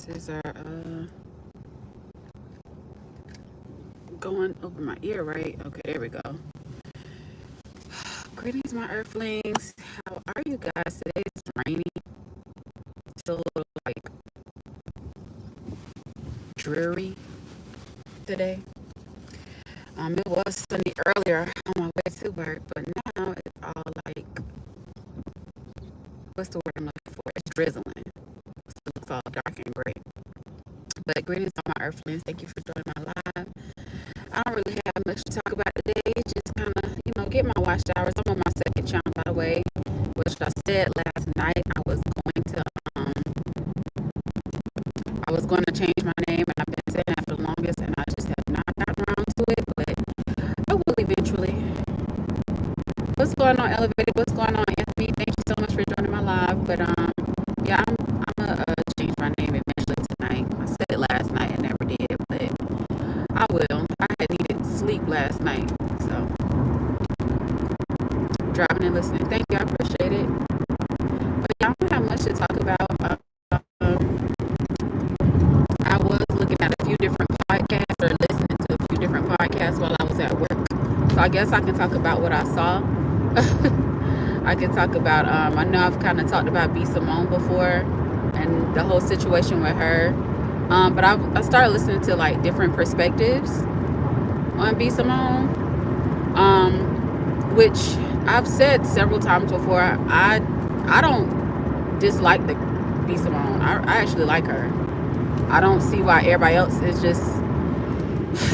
glasses are going over my ear, right? Okay, there we go. Greetings, my earthlings. How are you guys? Today it's rainy. It's a little like dreary today. It was sunny earlier on my way to work, but now it's all like, what's the word I'm looking for? It's drizzling. So it looks all dark and gray. But greetings, all my earthlings. Thank you for joining my live. I don't really have much to talk about today. Just kind of, get my watch hours. I'm on my second channel, by the way, which I said last night I was going to change my name, and I've been saying that for the longest, and I just have not gotten around to it, but I will eventually. What's going on, Elevated? What's going on, Anthony? Thank you so much for joining my live. But yeah, I'm gonna change my name eventually tonight. I said it last night and never did, but I will. I had needed sleep last night, so driving and listening. Thank you, I appreciate it. But yeah, I don't have much to talk about. I was looking at a few different podcasts or listening to a few different podcasts while I was at work. So I guess I can talk about what I saw. I can talk about, I know I've kind of talked about B. Simone before and the whole situation with her. But I started listening to like different perspectives on B. Simone, which I've said several times before. I don't dislike the B. Simone. I actually like her. I don't see why everybody else is just,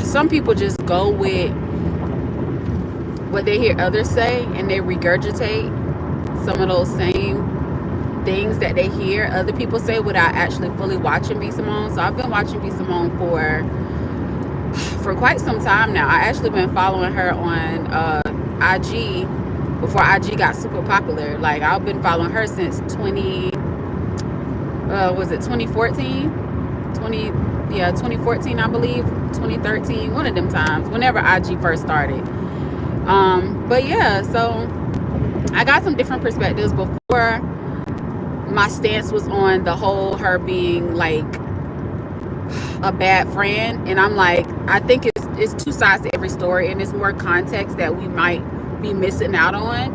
some people just go with what they hear others say and they regurgitate some of those same things that they hear other people say without actually fully watching B. Simone. So I've been watching B. Simone for quite some time now. I actually been following her on IG before IG got super popular. Like I've been following her since 2014? 2014, I believe, 2013, one of them times, whenever IG first started. But yeah, so I got some different perspectives. Before, my stance was on the whole her being like a bad friend, and I'm like, I think it's two sides to every story, and it's more context that we might be missing out on.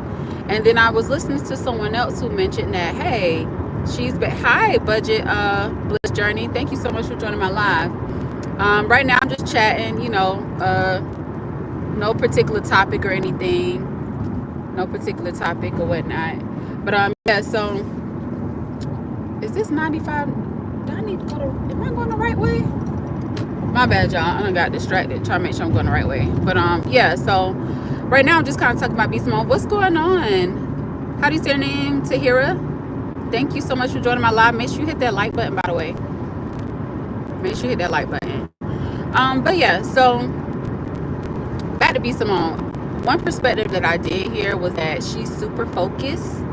And then I was listening to someone else who mentioned that, hey, hi budget bliss journey, thank you so much for joining my live. Right now I'm just chatting, no particular topic or anything, no particular topic or whatnot. But yeah, so is this 95? Do I need to go to, am I going the right way? My bad, y'all, I done got distracted trying to make sure I'm going the right way. But yeah, so right now I'm just kind of talking about B. Simone. What's going on? How do you say your name? Tahira? Thank you so much for joining my live. Make sure you hit that like button, by the way. Make sure you hit that like button. But yeah, so back to B. Simone. One perspective that I did hear was that she's super focused.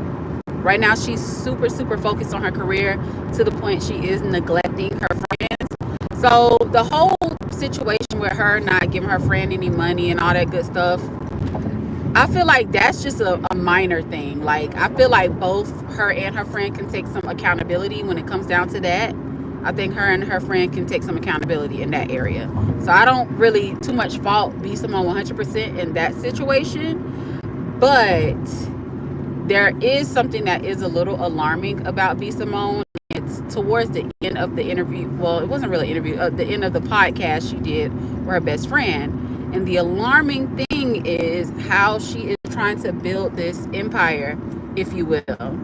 Right now, she's super, super focused on her career to the point she is neglecting her friends. So the whole situation with her not giving her friend any money and all that good stuff, I feel like that's just a minor thing. Like, I feel like both her and her friend can take some accountability when it comes down to that. I think her and her friend can take some accountability in that area. So I don't really too much fault B. Simone 100% in that situation. But there is something that is a little alarming about B. Simone. It's towards the end of the interview. Well, it wasn't really an interview. At the end of the podcast she did with her best friend. And the alarming thing is how she is trying to build this empire, if you will.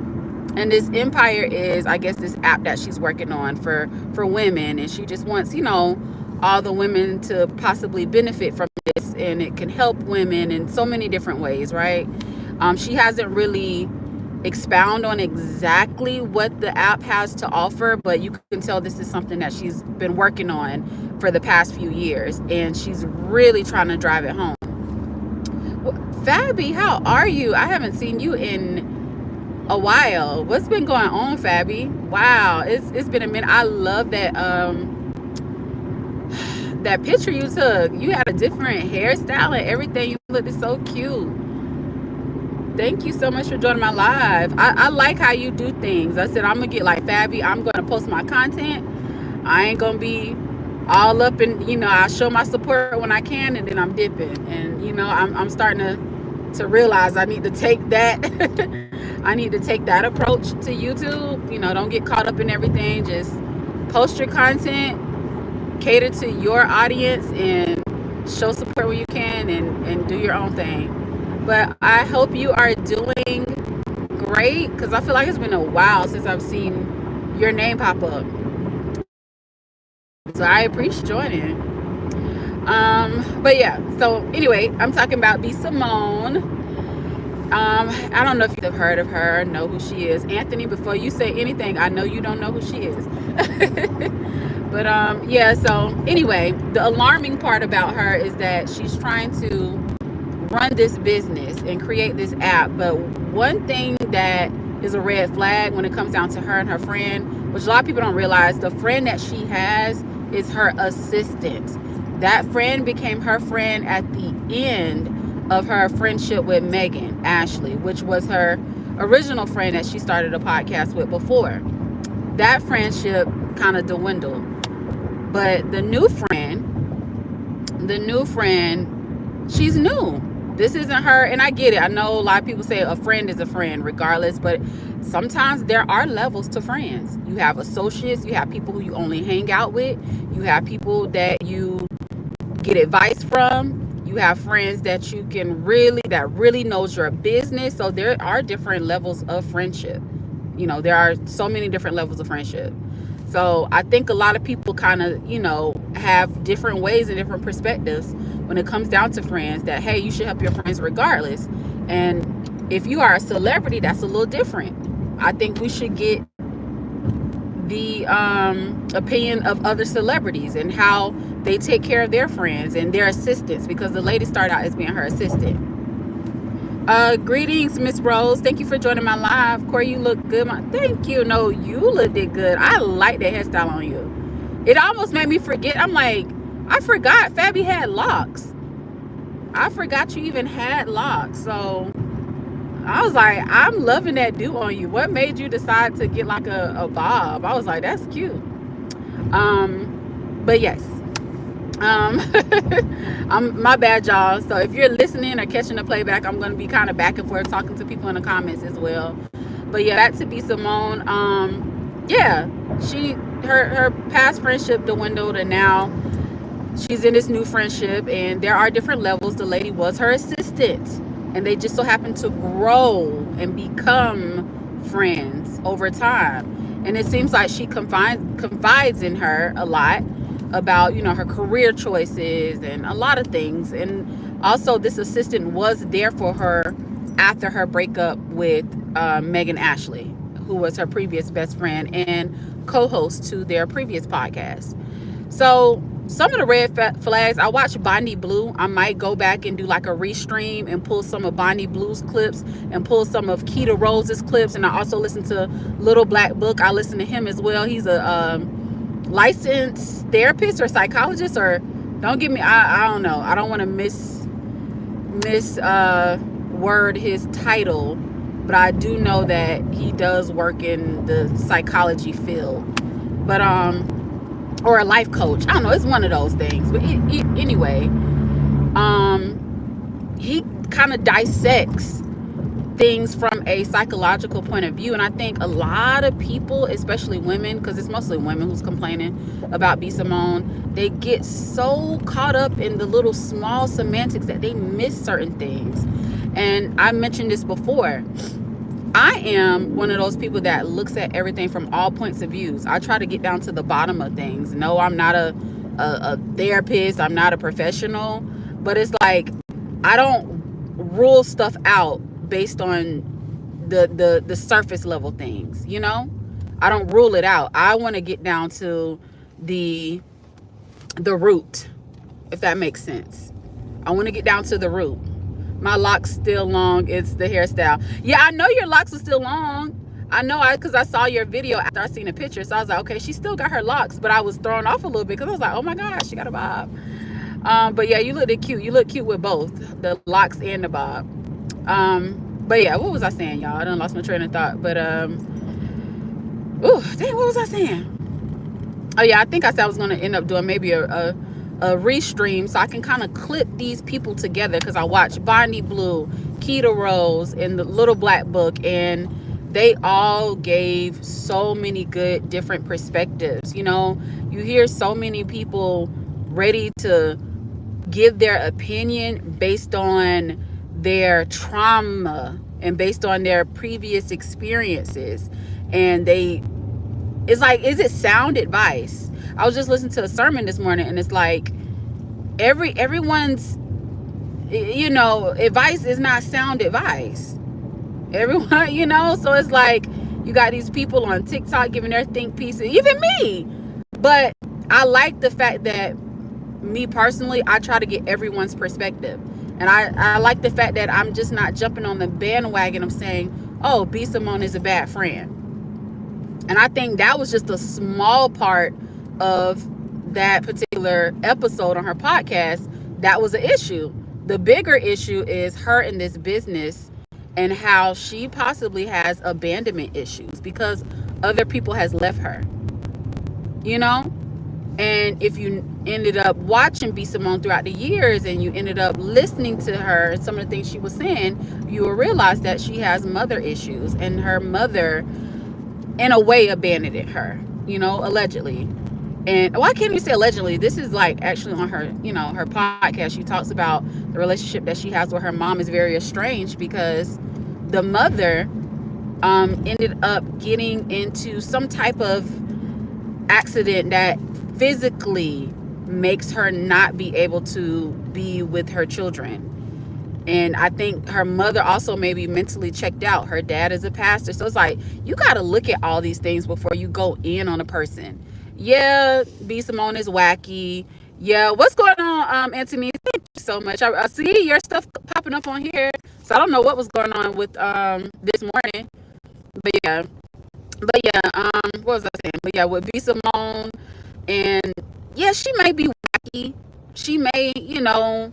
And this empire is, I guess, this app that she's working on for women. And she just wants, all the women to possibly benefit from this. And it can help women in so many different ways, right? She hasn't really expound on exactly what the app has to offer, but you can tell this is something that she's been working on for the past few years, and she's really trying to drive it home. Well, Fabby, how are you? I haven't seen you in a while. What's been going on, Fabby? Wow, it's been a minute. I love that that picture you took. You had a different hairstyle and everything. You looked so cute. Thank you so much for joining my live. I like how you do things. I said I'm gonna get like Fabby. I'm gonna post my content. I ain't gonna be all up and, I show my support when I can, and then I'm dipping. And I'm starting to realize I need to take that I need to take that approach to YouTube. Don't get caught up in everything. Just post your content, cater to your audience, and show support when you can, and do your own thing. But I hope you are doing great, because I feel like it's been a while since I've seen your name pop up. So I appreciate joining. But yeah, so anyway, I'm talking about B. Simone. I don't know if you've heard of her, know who she is. Anthony, before you say anything, I know you don't know who she is. But yeah, so anyway, the alarming part about her is that she's trying to run this business and create this app. But one thing that is a red flag when it comes down to her and her friend, which a lot of people don't realize, the friend that she has is her assistant. That friend became her friend at the end of her friendship with Megan Ashley, which was her original friend that she started a podcast with before. That friendship kind of dwindled. But the new friend, she's new. This isn't her, and I get it. I know a lot of people say a friend is a friend regardless, but sometimes there are levels to friends. You have associates, you have people who you only hang out with, you have people that you get advice from, you have friends that you can that really knows your business. So there are different levels of friendship. There are so many different levels of friendship. So I think a lot of people kind of, have different ways and different perspectives when it comes down to friends, that, hey, you should help your friends regardless. And if you are a celebrity, that's a little different. I think we should get the opinion of other celebrities and how they take care of their friends and their assistants, because the lady started out as being her assistant. Greetings, Miss Rose. Thank you for joining my live. Quori, you look good. Thank you. No, you looked good. I like that hairstyle on you. It almost made me forget. I'm like, I forgot Fabi had locks. I forgot you even had locks. So I was like, I'm loving that do on you. What made you decide to get like a bob? I was like, that's cute. But yes. My bad, y'all. So if you're listening or catching the playback, I'm going to be kind of back and forth talking to people in the comments as well. But yeah, back to B. Simone. Yeah, her past friendship dwindled, and now she's in this new friendship, and there are different levels. The lady was her assistant, and they just so happen to grow and become friends over time. And it seems like she confides in her a lot about, her career choices and a lot of things. And also, this assistant was there for her after her breakup with Megan Ashley, who was her previous best friend and co-host to their previous podcast. So some of the red flags, I watched Bonnie Blue. I might go back and do like a restream and pull some of Bonnie Blue's clips and pull some of Keita Rose's clips. And I also listen to Little Black Book. I listen to him as well. He's a licensed therapist or psychologist, or don't get me, I don't know. I don't want to word his title, but I do know that he does work in the psychology field. But or a life coach. I don't know. It's one of those things. But anyway, he kind of dissects things from a psychological point of view. And I think a lot of people, especially women, because it's mostly women who's complaining about B. Simone, they get so caught up in the little small semantics that they miss certain things. And I mentioned this before. I am one of those people that looks at everything from all points of views. I try to get down to the bottom of things. No, I'm not a therapist. I'm not a professional. But it's like, I don't rule stuff out based on the surface level things, I don't rule it out. I want to get down to the root, if that makes sense. I want to get down to the root. My locks still long. It's the hairstyle. Yeah, I know your locks are still long. I know, because I saw your video after I seen a picture. So I was like, okay, she still got her locks. But I was thrown off a little bit because I was like, oh my gosh, she got a bob. But yeah, you look cute. You look cute with both the locks and the bob. But yeah, what was I saying, y'all? I done lost my train of thought. But dang, what was I saying? Oh yeah, I think I said I was going to end up doing maybe a restream so I can kind of clip these people together, because I watched Bonnie Blue, Keita Rose, and the Little Black Book, and they all gave so many good different perspectives. You know, you hear so many people ready to give their opinion based on their trauma and based on their previous experiences, and they it's like, is it sound advice? I was just listening to a sermon this morning, and it's like everyone's, you know, advice is not sound advice. Everyone, you know, so it's like you got these people on TikTok giving their think pieces, even me. But I like the fact that, me personally, I try to get everyone's perspective. And I like the fact that I'm just not jumping on the bandwagon of saying, oh, B. Simone is a bad friend. And I think that was just a small part of that particular episode on her podcast. That was an issue. The bigger issue is her in this business and how she possibly has abandonment issues because other people has left her, you know? And if you ended up watching B. Simone throughout the years and you ended up listening to her and some of the things she was saying, you will realize that she has mother issues, and her mother in a way abandoned her, you know, allegedly. And well, I can't even say allegedly. This is like actually on her, you know, her podcast. She talks about the relationship that she has with her mom is very estranged because the mother ended up getting into some type of accident that physically makes her not be able to be with her children. And I think her mother also maybe mentally checked out. Her dad is a pastor. So it's like, you got to look at all these things before you go in on a person. Yeah, B. Simone is wacky. Yeah, what's going on, Anthony? Thank you so much. I see your stuff popping up on here. So I don't know what was going on with this morning. But yeah, what was I saying? But yeah, with B. Simone, and yeah, she may be wacky. She may, you know,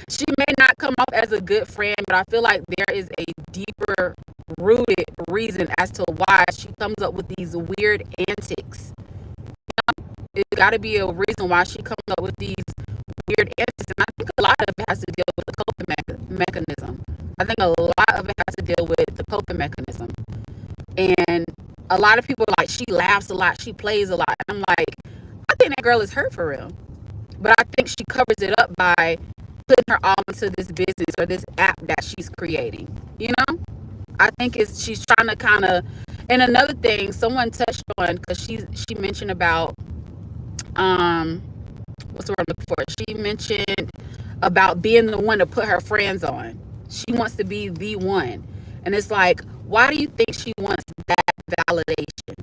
she may not come off as a good friend, but I feel like there is a deeper rooted reason as to why she comes up with these weird antics. It's got to be a reason why she comes up with these weird antics. And I think a lot of it has to deal with the coping mechanism. I think a lot of it has to deal with the coping mechanism. And a lot of people are like, she laughs a lot, she plays a lot. And I'm like, I think that girl is hurt for real. But I think she covers it up by putting her all into this business or this app that she's creating. You know, I think she's trying to kind of. And another thing, someone touched on, because she mentioned about what's the word I'm looking for? She mentioned about being the one to put her friends on. She wants to be the one, and it's like, why do you think she wants that validation?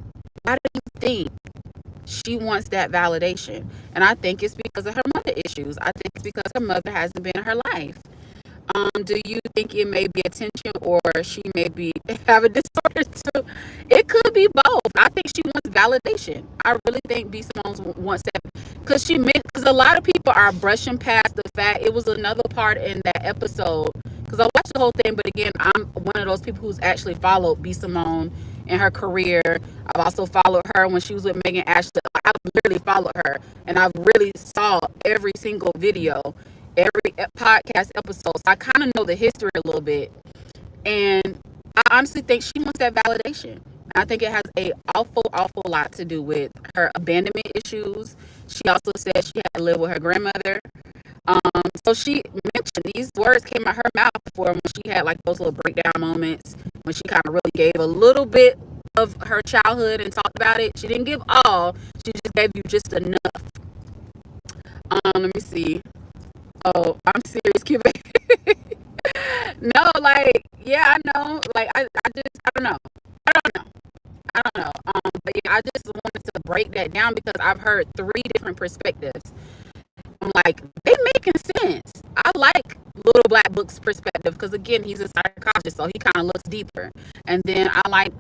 Why do you think she wants that validation? And I think it's because of her mother issues. I think it's because her mother hasn't been in her life. Do you think it may be attention, or she may be have a disorder too? It could be both. I think she wants validation. I really think B. Simone wants that, because a lot of people are brushing past the fact. It was another part in that episode, because I watched the whole thing, but again, I'm one of those people who's actually followed B. Simone in her career. I've also followed her when she was with Megan Ashley. I literally followed her, and I've really saw every single video, every podcast episode. So I kind of know the history a little bit. And I honestly think she wants that validation. I think it has a awful lot to do with her abandonment issues. She also said she had to live with her grandmother. So she mentioned, these words came out her mouth before, when she had like those little breakdown moments, when she kind of really gave a little bit of her childhood and talked about it. She didn't give all. She just gave you just enough. Let me see. Oh, I'm serious, Cuba. No, like, yeah, I know. Like, I don't know. I don't know. But yeah, I just wanted to break that down because I've heard 3 different perspectives. I'm like, they making sense. I like Little Black Book's perspective because, again, he's a psychologist, so he kind of looks deeper. And then I like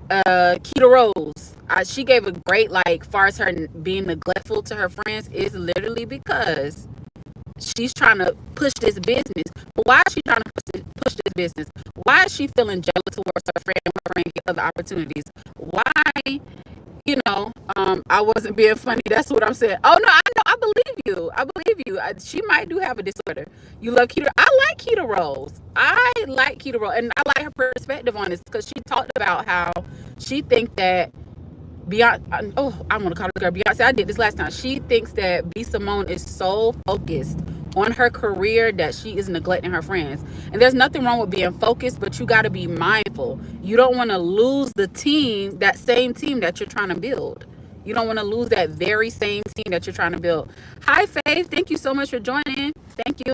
Keita Rose. She gave a great, like, far as her being neglectful to her friends is literally because she's trying to push this business. But why is she trying to push this business? Why is she feeling jealous towards her friend when her friend other opportunities. Why, I wasn't being funny. That's what I'm saying. Oh no, I know. I believe you. I believe you. She might do have a disorder. You love keto. I like keto rolls. And I like her perspective on this because she talked about how she thinks that Beyonce. Oh, I want to call the girl Beyonce. I did this last time. She thinks that B Simone is so focused on her career that she is neglecting her friends. And there's nothing wrong with being focused, but you got to be mindful. You don't want to lose the team, that same team that you're trying to build. You don't want to lose that very same team that you're trying to build. Hi, Faith. Thank you so much for joining. Thank you.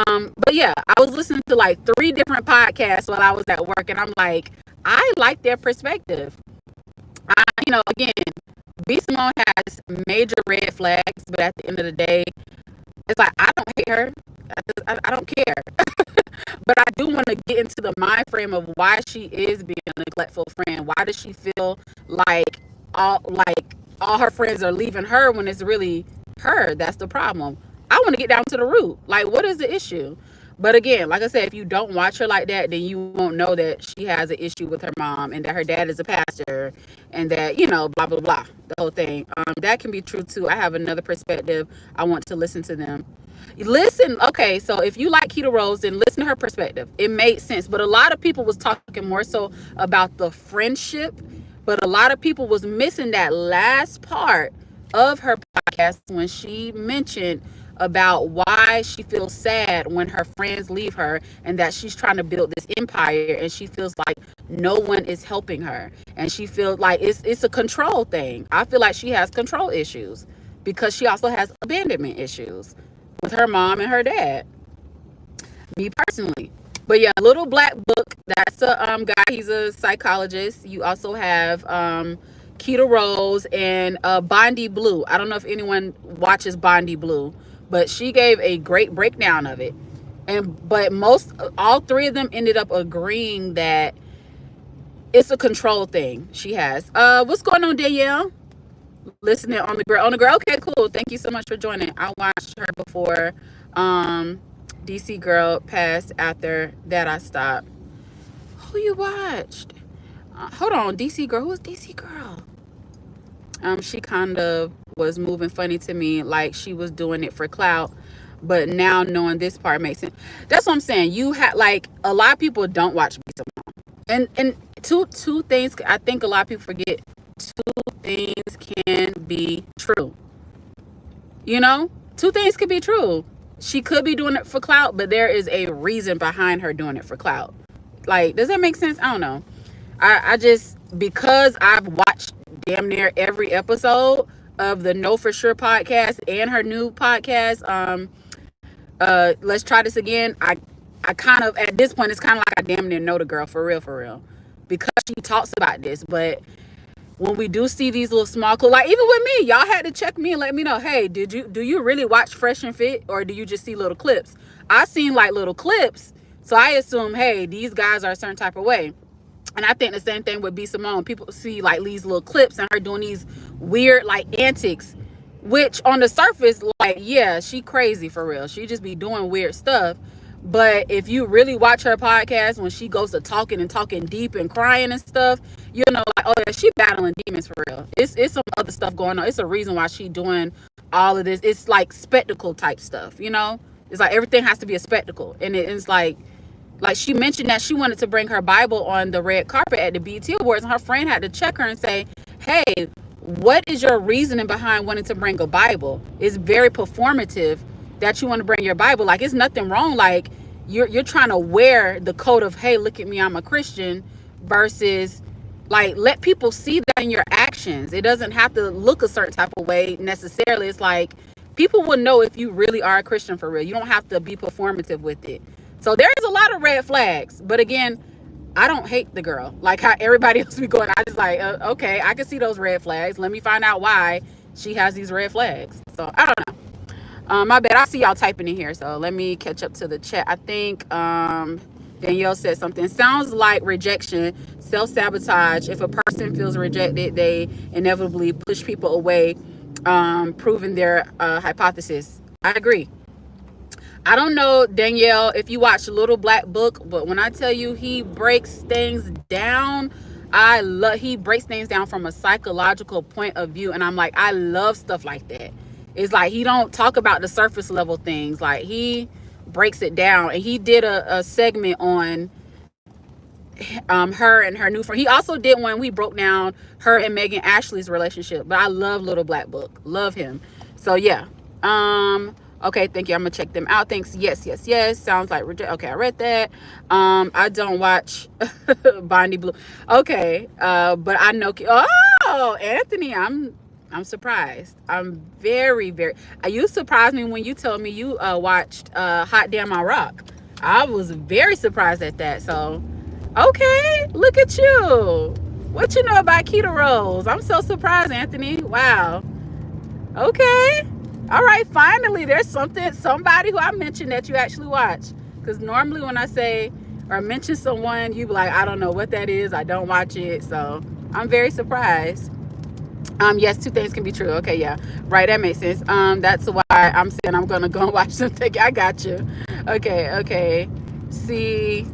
But yeah, I was listening to like 3 different podcasts while I was at work, and I'm like, I like their perspective. Again, B Simone has major red flags, but at the end of the day, it's like I don't hate her. I don't care. But I do want to get into the mind frame of why she is being a neglectful friend. Why does she feel all her friends are leaving her when it's really her that's the problem? I want to get down to the root. Like, what is the issue? But again, like I said, if you don't watch her like that, then you won't know that she has an issue with her mom and that her dad is a pastor and that, blah, blah, blah, the whole thing. That can be true too. I have another perspective. I want to listen to them. Listen, okay, so if you like Keto Rose, then listen to her perspective. It made sense. But a lot of people was talking more so about the friendship, but a lot of people was missing that last part of her podcast when she mentioned about why she feels sad when her friends leave her and that she's trying to build this empire and she feels like no one is helping her and she feels like it's a control thing. I feel like she has control issues because she also has abandonment issues with her mom and her dad, me personally. But yeah, Little Black Book, that's a guy, he's a psychologist. You also have Keto Rose and Bondi Blue. I don't know if anyone watches Bondi Blue, but she gave a great breakdown of it. But all 3 of them ended up agreeing that it's a control thing she has. What's going on, Danielle? Listening on the girl. Okay, cool. Thank you so much for joining. I watched her before DC Girl passed. After that, I stopped. Who you watched? Hold on, DC Girl. Who's DC Girl? She kind of was moving funny to me, like she was doing it for clout. But now knowing this part makes sense. That's what I'm saying. You had like a lot of people don't watch B Simone, and two things I think a lot of people forget. 2 things can be true. 2 things could be true. She could be doing it for clout, but there is a reason behind her doing it for clout. Like, does that make sense? I don't know. I just, because I've watched damn near every episode of the Know For Sure podcast and her new podcast, Let's Try This Again, I kind of, at this point, it's kind of like I damn near know the girl for real. Because she talks about this, but when we do see these little small clues, like even with me, y'all had to check me and let me know, hey, do you really watch Fresh and Fit or do you just see little clips? I seen like little clips, so I assume, hey, these guys are a certain type of way. And I think the same thing with B Simone. People see like these little clips and her doing these weird like antics, which on the surface, like, yeah, she crazy for real. She just be doing weird stuff. But if you really watch her podcast, when she goes to talking deep and crying and stuff, like, oh yeah, she battling demons for real. It's some other stuff going on. It's a reason why she doing all of this. It's like spectacle type stuff, It's like everything has to be a spectacle. And it's like she mentioned that she wanted to bring her Bible on the red carpet at the BET Awards, and her friend had to check her and say, hey, what is your reasoning behind wanting to bring a Bible? It's very performative that you want to bring your Bible. Like, it's nothing wrong. Like, you're trying to wear the coat of, hey, look at me, I'm a Christian, versus like, let people see that in your actions. It doesn't have to look a certain type of way necessarily. It's like people will know if you really are a Christian for real. You don't have to be performative with it. So there's a lot of red flags. But again, I don't hate the girl like how everybody else be going. I just like, okay, I can see those red flags. Let me find out why she has these red flags. So I don't know. My bad. I see y'all typing in here, so let me catch up to the chat. I think Danielle said something. Sounds like rejection, self-sabotage. If a person feels rejected, they inevitably push people away, proving their hypothesis. I agree. I don't know, Danielle, if you watch Little Black Book, but when I tell you he breaks things down, he breaks things down from a psychological point of view, and I'm like, I love stuff like that. It's like he don't talk about the surface level things. Like he breaks it down, and he did a segment on her and her new friend. He also did one we broke down her and Megan Ashley's relationship. But I love Little Black Book. Love him. So yeah. Okay, thank you. I'm gonna check them out. Thanks. Yes. Sounds like okay, I read that. I don't watch Bondi Blue. Okay. But I know Anthony, I'm surprised. I'm very, very you surprised me when you told me you watched Hot Damn I Rock. I was very surprised at that. So okay, look at you. What you know about keto rolls? I'm so surprised, Anthony. Wow. Okay. All right, finally, there's somebody who I mentioned that you actually watch. Because normally when I say or mention someone, you be like, I don't know what that is. I don't watch it. So I'm very surprised. Yes, two things can be true. Okay, yeah. Right, that makes sense. That's why I'm saying I'm gonna go and watch something. I got you. Okay. See,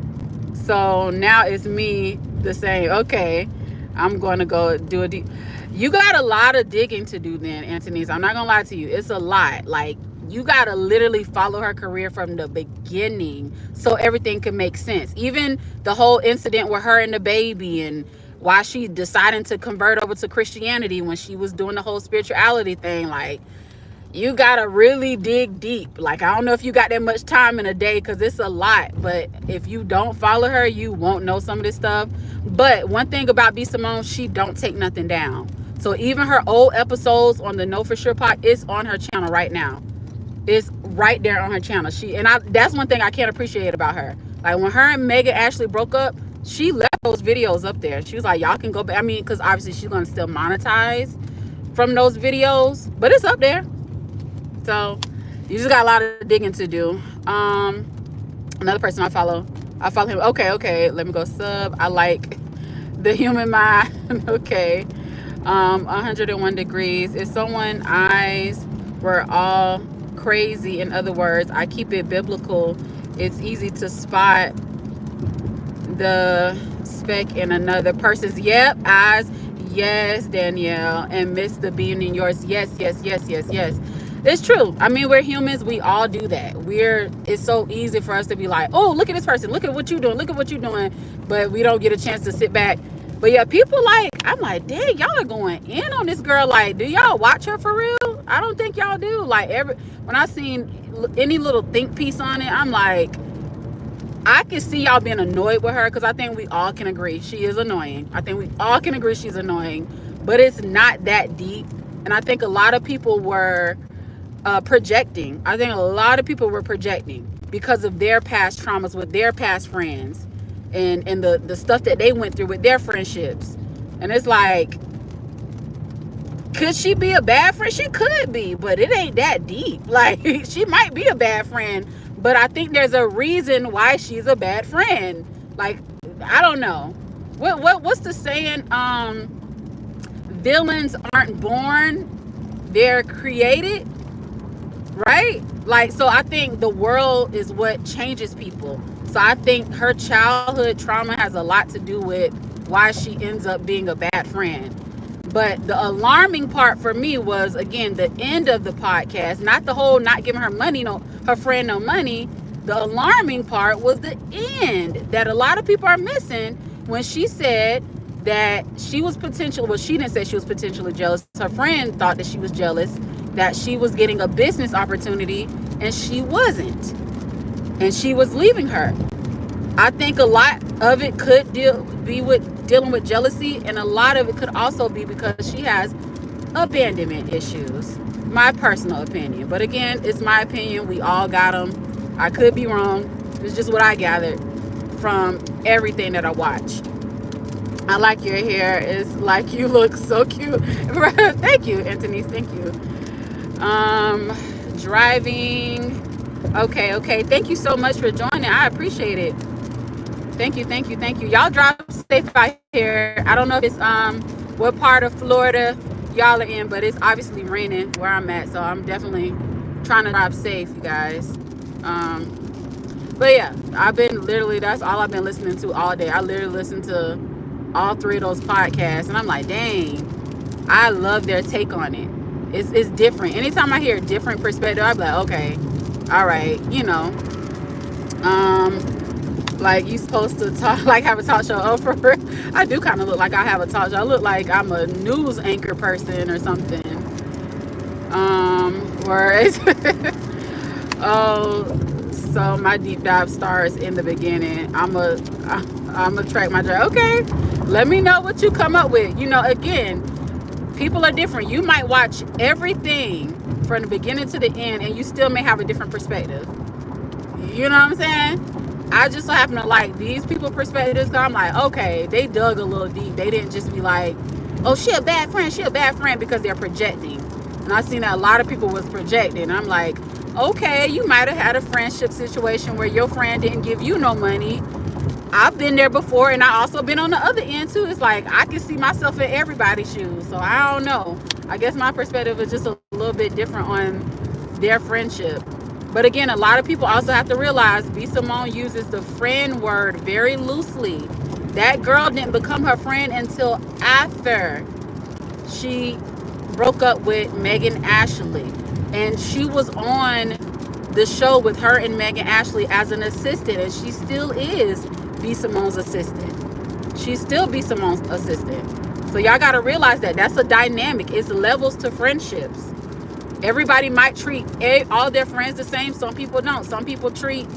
so now it's me the same. Okay. I'm gonna go do a deep. You got a lot of digging to do then, Anthony's. I'm not gonna lie to you. It's a lot. Like, you gotta literally follow her career from the beginning so everything can make sense. Even the whole incident with her and the baby, and why she decided to convert over to Christianity when she was doing the whole spirituality thing. Like, you gotta really dig deep. Like, I don't know if you got that much time in a day, because it's a lot. But if you don't follow her, you won't know some of this stuff. But one thing about B. Simone, she don't take nothing down. So even her old episodes on the Know For Sure pod is on her channel right now. It's right there on her channel. That's one thing I can't appreciate about her. Like, when her and Megan Ashley broke up, she left those videos up there. She was like, y'all can go back. I mean, because obviously she's gonna still monetize from those videos, but it's up there. So you just got a lot of digging to do. Another person I follow him. Okay, let me go sub. I like the human mind. Okay. 101 degrees. If someone's eyes were all crazy, in other words, I keep it biblical, it's easy to spot the speck in another person's eyes. Yes, Danielle. And miss the beam in yours. Yes. It's true. I mean, we're humans. We all do that. It's so easy for us to be like, oh, look at this person. Look at what you're doing. But we don't get a chance to sit back. But yeah, people I'm like, dang, y'all are going in on this girl. Like, do y'all watch her for real? I don't think y'all do. Like, when I seen any little think piece on it, I'm like, I can see y'all being annoyed with her, because I think we all can agree she is annoying. I think we all can agree she's annoying, but it's not that deep. And I think a lot of people were projecting. I think a lot of people were projecting because of their past traumas with their past friends, and the stuff that they went through with their friendships. And it's like, could she be a bad friend? She could be, but it ain't that deep. Like, she might be a bad friend, but I think there's a reason why she's a bad friend. Like, I don't know. What's the saying? Villains aren't born, they're created. Right? Like, so I think the world is what changes people. So I think her childhood trauma has a lot to do with why she ends up being a bad friend. But the alarming part for me was, again, the end of the podcast, not the whole not giving her friend no money. The alarming part was the end that a lot of people are missing, when she said that she was she didn't say she was potentially jealous. Her friend thought that she was jealous, that she was getting a business opportunity and she wasn't. And she was leaving her. I think a lot of it could be with dealing with jealousy, and a lot of it could also be because she has abandonment issues. My personal opinion. But again, it's my opinion. We all got them. I could be wrong. It's just what I gathered from everything that I watched. I like your hair. It's like you look so cute. Thank you, Anthony. Thank you. Driving. Okay. Thank you so much for joining. I appreciate it. Thank you. Y'all drive safe out here. I don't know if it's what part of Florida y'all are in, but it's obviously raining where I'm at, so I'm definitely trying to drive safe, you guys. But yeah, that's all I've been listening to all day. I literally listened to all 3 of those podcasts, and I'm like, dang, I love their take on it. It's different. Anytime I hear a different perspective, I'm like, okay, all right, like you supposed to talk, like have a talk show. Oh, I do kind of look like I have a talk show. I look like I'm a news anchor person or something. Whereas, oh, so my deep dive starts in the beginning. I'm a track my drive. Okay, let me know what you come up with. Again, people are different. You might watch everything from the beginning to the end, and you still may have a different perspective. You know what I'm saying? I just so happen to like these people perspectives, because I'm like, okay, they dug a little deep. They didn't just be like, oh, she a bad friend, because they're projecting. And I seen that a lot of people was projecting. I'm like, okay, you might have had a friendship situation where your friend didn't give you no money. I've been there before, and I also been on the other end too. It's like I can see myself in everybody's shoes. So I don't know. I guess my perspective is just a little bit different on their friendship. But again, a lot of people also have to realize B. Simone uses the friend word very loosely. That girl didn't become her friend until after she broke up with Megan Ashley. And she was on the show with her and Megan Ashley as an assistant, and she still is B. Simone's assistant. She's still B. Simone's assistant. So y'all got to realize that that's a dynamic. It's levels to friendships. Everybody might treat all their friends the same. Some people don't. Some people treat,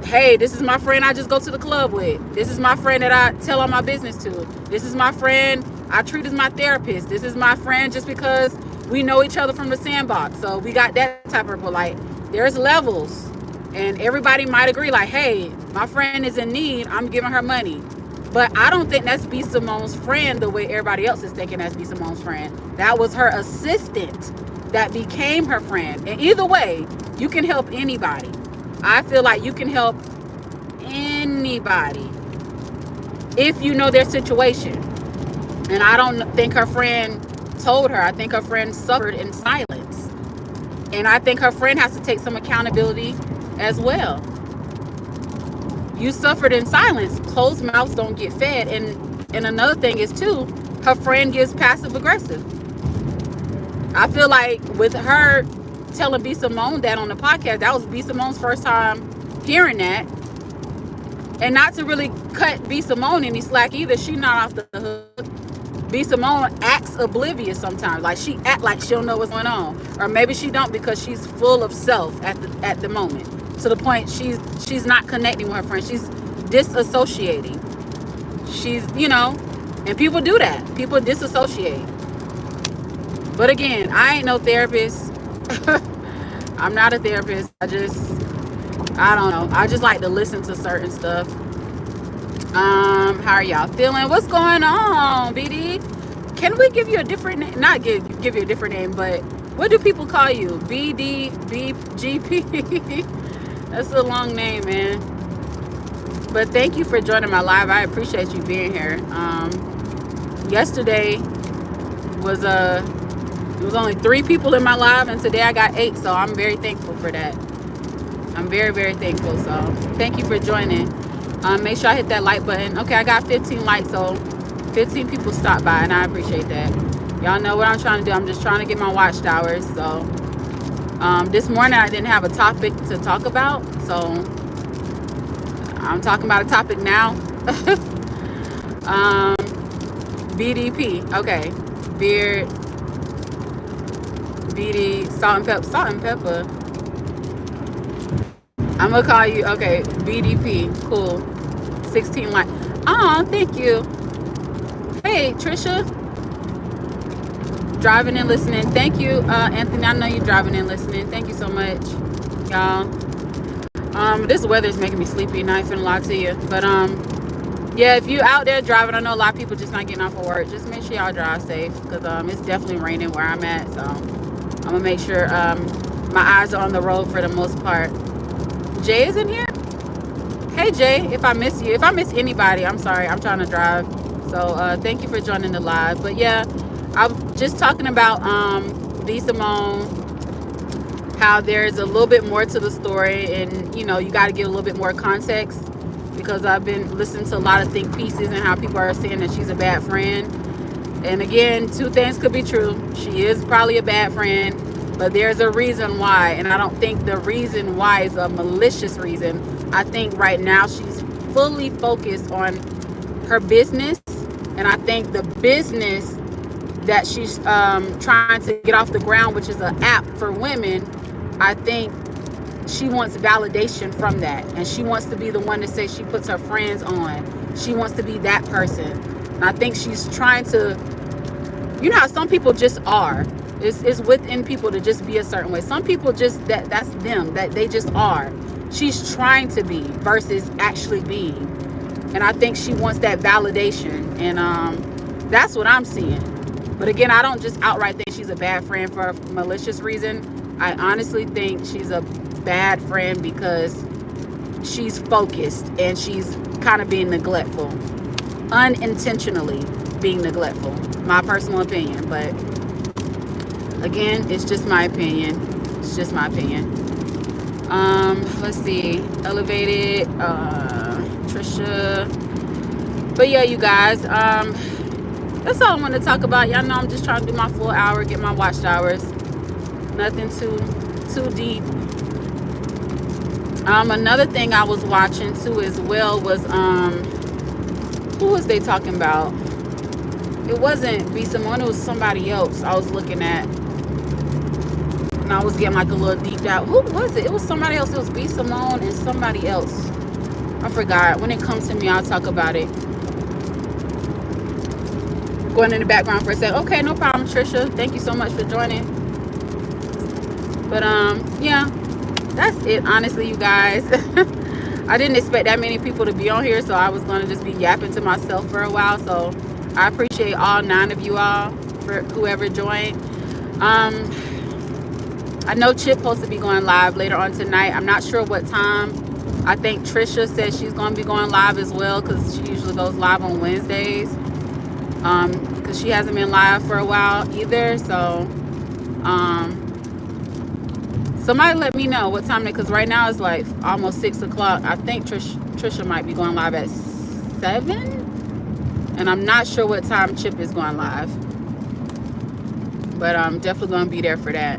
hey, this is my friend I just go to the club with. This is my friend that I tell all my business to. This is my friend I treat as my therapist. This is my friend just because we know each other from the sandbox. So we got that type of, like, there's levels. And everybody might agree, like, hey, my friend is in need, I'm giving her money. But I don't think that's B. Simone's friend the way everybody else is thinking that's B. Simone's friend. That was her assistant that became her friend. And either way, you can help anybody. I feel like you can help anybody if you know their situation. And I don't think her friend told her. I think her friend suffered in silence. And I think her friend has to take some accountability as well. You suffered in silence. Closed mouths don't get fed. And another thing is too, her friend gives passive aggressive. I feel like with her telling B. Simone that on the podcast, that was B. Simone's first time hearing that. And not to really cut B. Simone any slack either. She's not off the hook. B. Simone acts oblivious sometimes. Like she act like she don't know what's going on. Or maybe she don't because she's full of self at the moment. To the point she's not connecting with her friends. She's disassociating. She's, and people do that. People disassociate. But again, I ain't no therapist. I'm not a therapist. I don't know. I just like to listen to certain stuff. How are y'all feeling? What's going on, BD? Can we give you a different name? Not give you a different name, but what do people call you? BD, BGP? That's a long name, man. But thank you for joining my live. I appreciate you being here. Yesterday was it was only 3 people in my live, and today I got 8, so I'm very thankful for that. I'm very, very thankful. So thank you for joining. Make sure I hit that like button. Okay, I got 15 likes, so 15 people stopped by, and I appreciate that. Y'all know what I'm trying to do. I'm just trying to get my watchtowers. So this morning I didn't have a topic to talk about, so I'm talking about a topic now. BDP. Okay. Beard. BD. Salt and pepper. I'm gonna call you, okay, BDP. Cool. 16 likes. Oh, thank you. Hey, Trisha. Driving and listening. Thank you, Anthony. I know you're driving and listening. Thank you so much, y'all. This weather is making me sleepy, and I ain't finna lie to you. But yeah, if you out there driving, I know a lot of people just not getting off of work. Just make sure y'all drive safe, because it's definitely raining where I'm at. So I'm gonna make sure my eyes are on the road for the most part. Jay is in here. Hey Jay, if I miss you, if I miss anybody, I'm sorry. I'm trying to drive. So thank you for joining the live. But yeah, I'm just talking about B. Simone, how there's a little bit more to the story, and you got to give a little bit more context, because I've been listening to a lot of think pieces and how people are saying that she's a bad friend. And again, two things could be true. She is probably a bad friend, but there's a reason why. And I don't think the reason why is a malicious reason. I think right now she's fully focused on her business. And I think the business that she's trying to get off the ground, which is an app for women, I think she wants validation from that. And she wants to be the one to say she puts her friends on. She wants to be that person. And I think she's trying to, you know how some people just are. It's within people to just be a certain way. Some people just, that's them, that they just are. She's trying to be versus actually being. And I think she wants that validation. And that's what I'm seeing. But again, I don't just outright think she's a bad friend for a malicious reason. I honestly think she's a bad friend because she's focused and she's kind of being neglectful. Unintentionally being neglectful. My personal opinion. But again, it's just my opinion. It's just my opinion. Let's see. Elevated. Trisha. But yeah, you guys. That's all I want to talk about. Y'all know I'm just trying to do my full hour, get my watch hours. Nothing too deep. Another thing I was watching too as well was who was they talking about? It wasn't B Simone, it was somebody else I was looking at. And I was getting like a little deep dive. Who was it? It was somebody else. It was B Simone and somebody else. I forgot. When it comes to me, I'll talk about it. Going in the background for a second. Okay, no problem, Trisha. Thank you so much for joining. But yeah, that's it. Honestly, you guys, I didn't expect that many people to be on here, so I was gonna just be yapping to myself for a while. So I appreciate all 9 of you all for whoever joined. I know Chip supposed to be going live later on tonight. I'm not sure what time. I think Trisha said she's gonna be going live as well because she usually goes live on Wednesdays. Because she hasn't been live for a while either. So somebody let me know what time, because right now it's like almost 6 o'clock. I think Trisha might be going live at 7, and I'm not sure what time Chip is going live, but I'm definitely going to be there for that.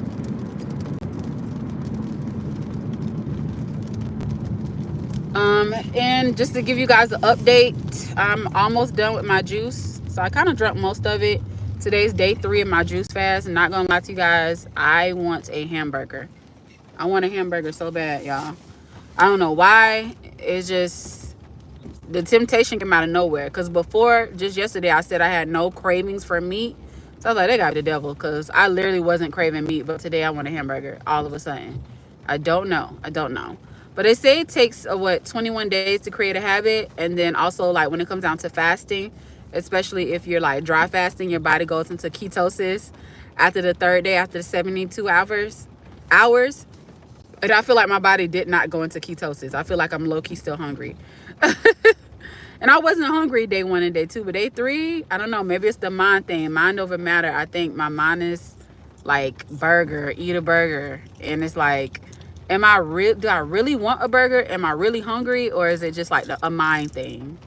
And just to give you guys an update, I'm almost done with my juice. So I kind of drank most of it. Today's day 3 of my juice fast. I'm not going to lie to you guys. I want a hamburger. I want a hamburger so bad, y'all. I don't know why. It's just the temptation came out of nowhere. Because before, just yesterday, I said I had no cravings for meat. So I was like, they got the devil. Because I literally wasn't craving meat. But today I want a hamburger all of a sudden. I don't know. But they say it takes, 21 days to create a habit. And then also, like, when it comes down to fasting, especially if you're, like, dry fasting, your body goes into ketosis after the 3rd day, after the 72 hours. And I feel like my body did not go into ketosis. I feel like I'm low-key still hungry. And I wasn't hungry day 1 and day 2. But day 3, I don't know. Maybe it's the mind thing. Mind over matter. I think my mind is, like, eat a burger. And it's like, do I really want a burger? Am I really hungry? Or is it just like a mind thing?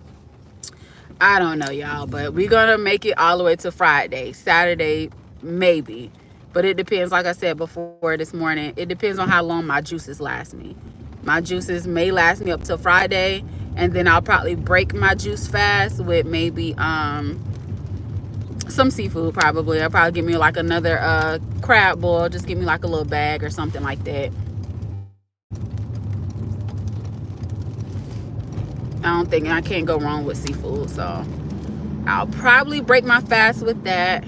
I don't know, y'all. But we're going to make it all the way to Friday. Saturday, maybe. But it depends, like I said before this morning, it depends on how long my juices last me. My juices may last me up till Friday. And then I'll probably break my juice fast with maybe some seafood probably. I'll probably give me like another crab boil. Just give me like a little bag or something like that. I can't go wrong with seafood, so I'll probably break my fast with that.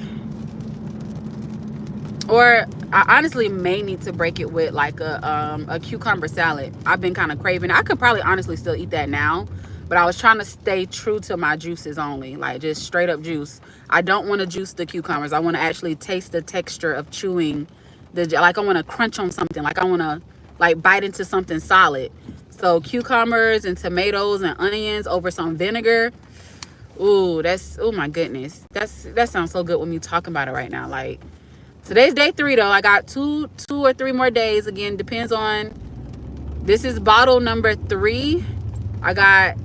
Or I honestly may need to break it with like a cucumber salad. I've been kind of craving. I could probably honestly still eat that now, but I was trying to stay true to my juices only, like just straight up juice. I don't want to juice the cucumbers. I want to actually taste the texture of chewing like I want to crunch on something, like I want to like bite into something solid. So cucumbers and tomatoes and onions over some vinegar. Ooh, oh my goodness. That sounds so good when you talking about it right now. Like, today's day 3 though. I got two or 3 more days. Again, depends on, this is bottle number 3. I got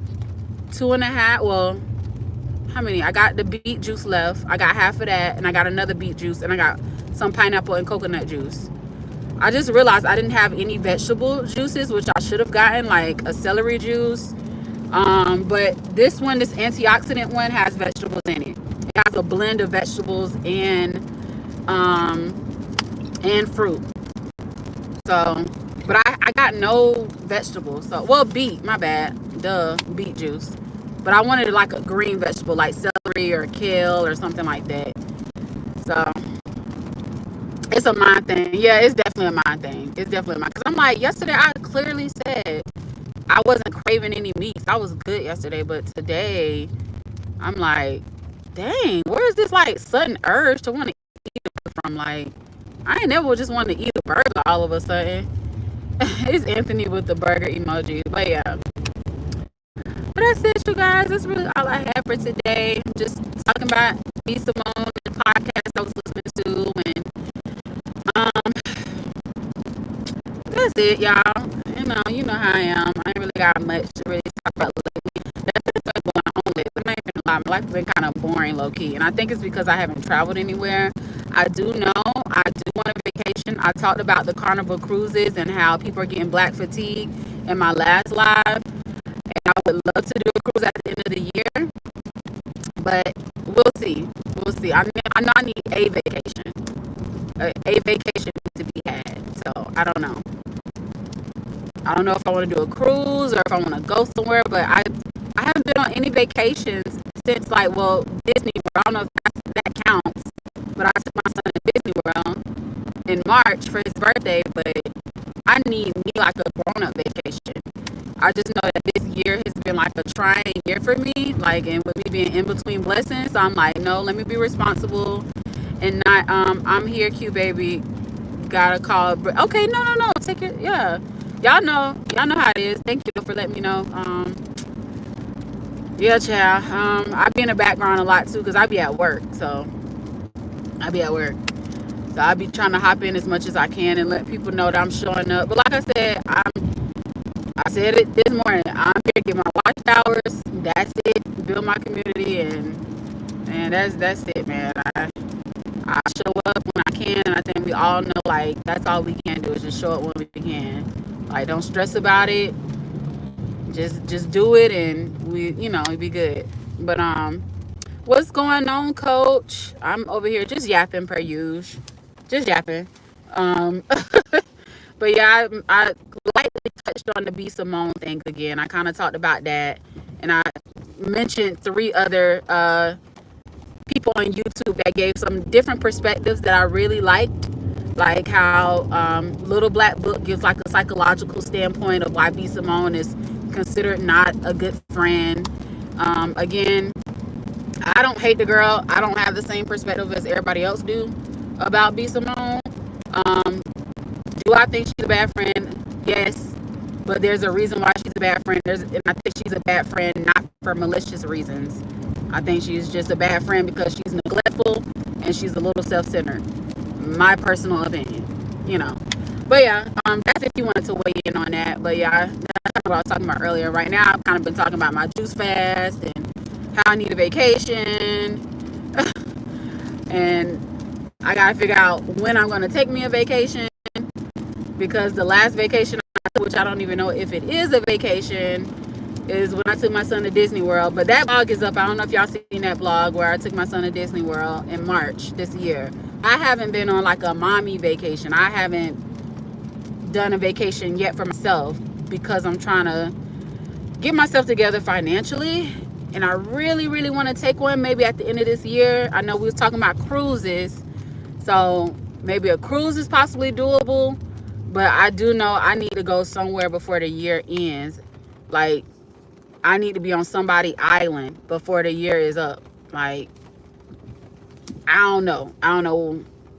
2.5. Well, how many? I got the beet juice left. I got half of that, and I got another beet juice, and I got some pineapple and coconut juice. I just realized I didn't have any vegetable juices, which I should have gotten, like a celery juice. But this antioxidant one, has vegetables in it. It has a blend of vegetables and fruit. So, but I got no vegetables. So, well, beet, my bad. Duh, beet juice. But I wanted like a green vegetable, like celery or kale or something like that. So, it's a mind thing. Yeah, it's definitely a mind thing. It's definitely a mind. Because I'm like, yesterday I clearly said I wasn't craving any meats. I was good yesterday. But today, I'm like, dang, where is this like sudden urge to want to eat it from? Like, I ain't never just want to eat a burger all of a sudden. It's Anthony with the burger emoji. But yeah. But that's it, you guys. That's really all I have for today. Just talking about B. Simone, the podcast I was listening to, and that's it, y'all. You know how I am. I ain't really got much to really talk about lately. That's just been going on lately. I'm not even lie. My life has been kind of boring, low key, and I think it's because I haven't traveled anywhere. I do want a vacation. I talked about the Carnival cruises and how people are getting black fatigue in my last live. I would love to do a cruise at the end of the year, but we'll see. I know I need a vacation. A vacation needs to be had. So I don't know. I don't know if I want to do a cruise or if I want to go somewhere, but I haven't been on any vacations since Disney World. I don't know if that counts, but I took my son to Disney World in March for his birthday, but I need me like a grown-up vacation. I just know that this year has been like a trying year for me, and with me being in between blessings. So I'm like, no, let me be responsible and not, I'm here, cute baby. Got a call. Okay, no, take it. Yeah. Y'all know how it is. Thank you for letting me know. Yeah, child. I be in the background a lot too, because I be at work. So I be trying to hop in as much as I can and let people know that I'm showing up. But like I said, I said it this morning. I'm here to get my watch hours. That's it. Build my community, and that's it, man. I show up when I can, and I think we all know that's all we can do is just show up when we can. Don't stress about it. Just do it, and we be good. But what's going on, Coach? I'm over here just yapping per usual, just yapping. But yeah, I lightly touched on the B. Simone thing again. I kind of talked about that, and I mentioned 3 other people on YouTube that gave some different perspectives that I really liked, like how Little Black Book gives like a psychological standpoint of why B. Simone is considered not a good friend. Again, I don't hate the girl. I don't have the same perspective as everybody else do about B. Simone. Do I think she's a bad friend? Yes. But there's a reason why she's a bad friend. And I think she's a bad friend not for malicious reasons. I think she's just a bad friend because she's neglectful and she's a little self-centered. My personal opinion, But yeah, that's if you wanted to weigh in on that. But yeah, that's what I was talking about earlier. Right now, I've kind of been talking about my juice fast and how I need a vacation. And I got to figure out when I'm going to take me a vacation, because the last vacation, which I don't even know if it is a vacation, is when I took my son to Disney World. But that vlog is up. I don't know if y'all seen that vlog where I took my son to Disney World in March this year. I haven't been on a mommy vacation. I haven't done a vacation yet for myself because I'm trying to get myself together financially. And I really, really want to take one maybe at the end of this year. I know we was talking about cruises. So maybe a cruise is possibly doable. But I do know I need to go somewhere before the year ends. I need to be on somebody's island before the year is up. I don't know.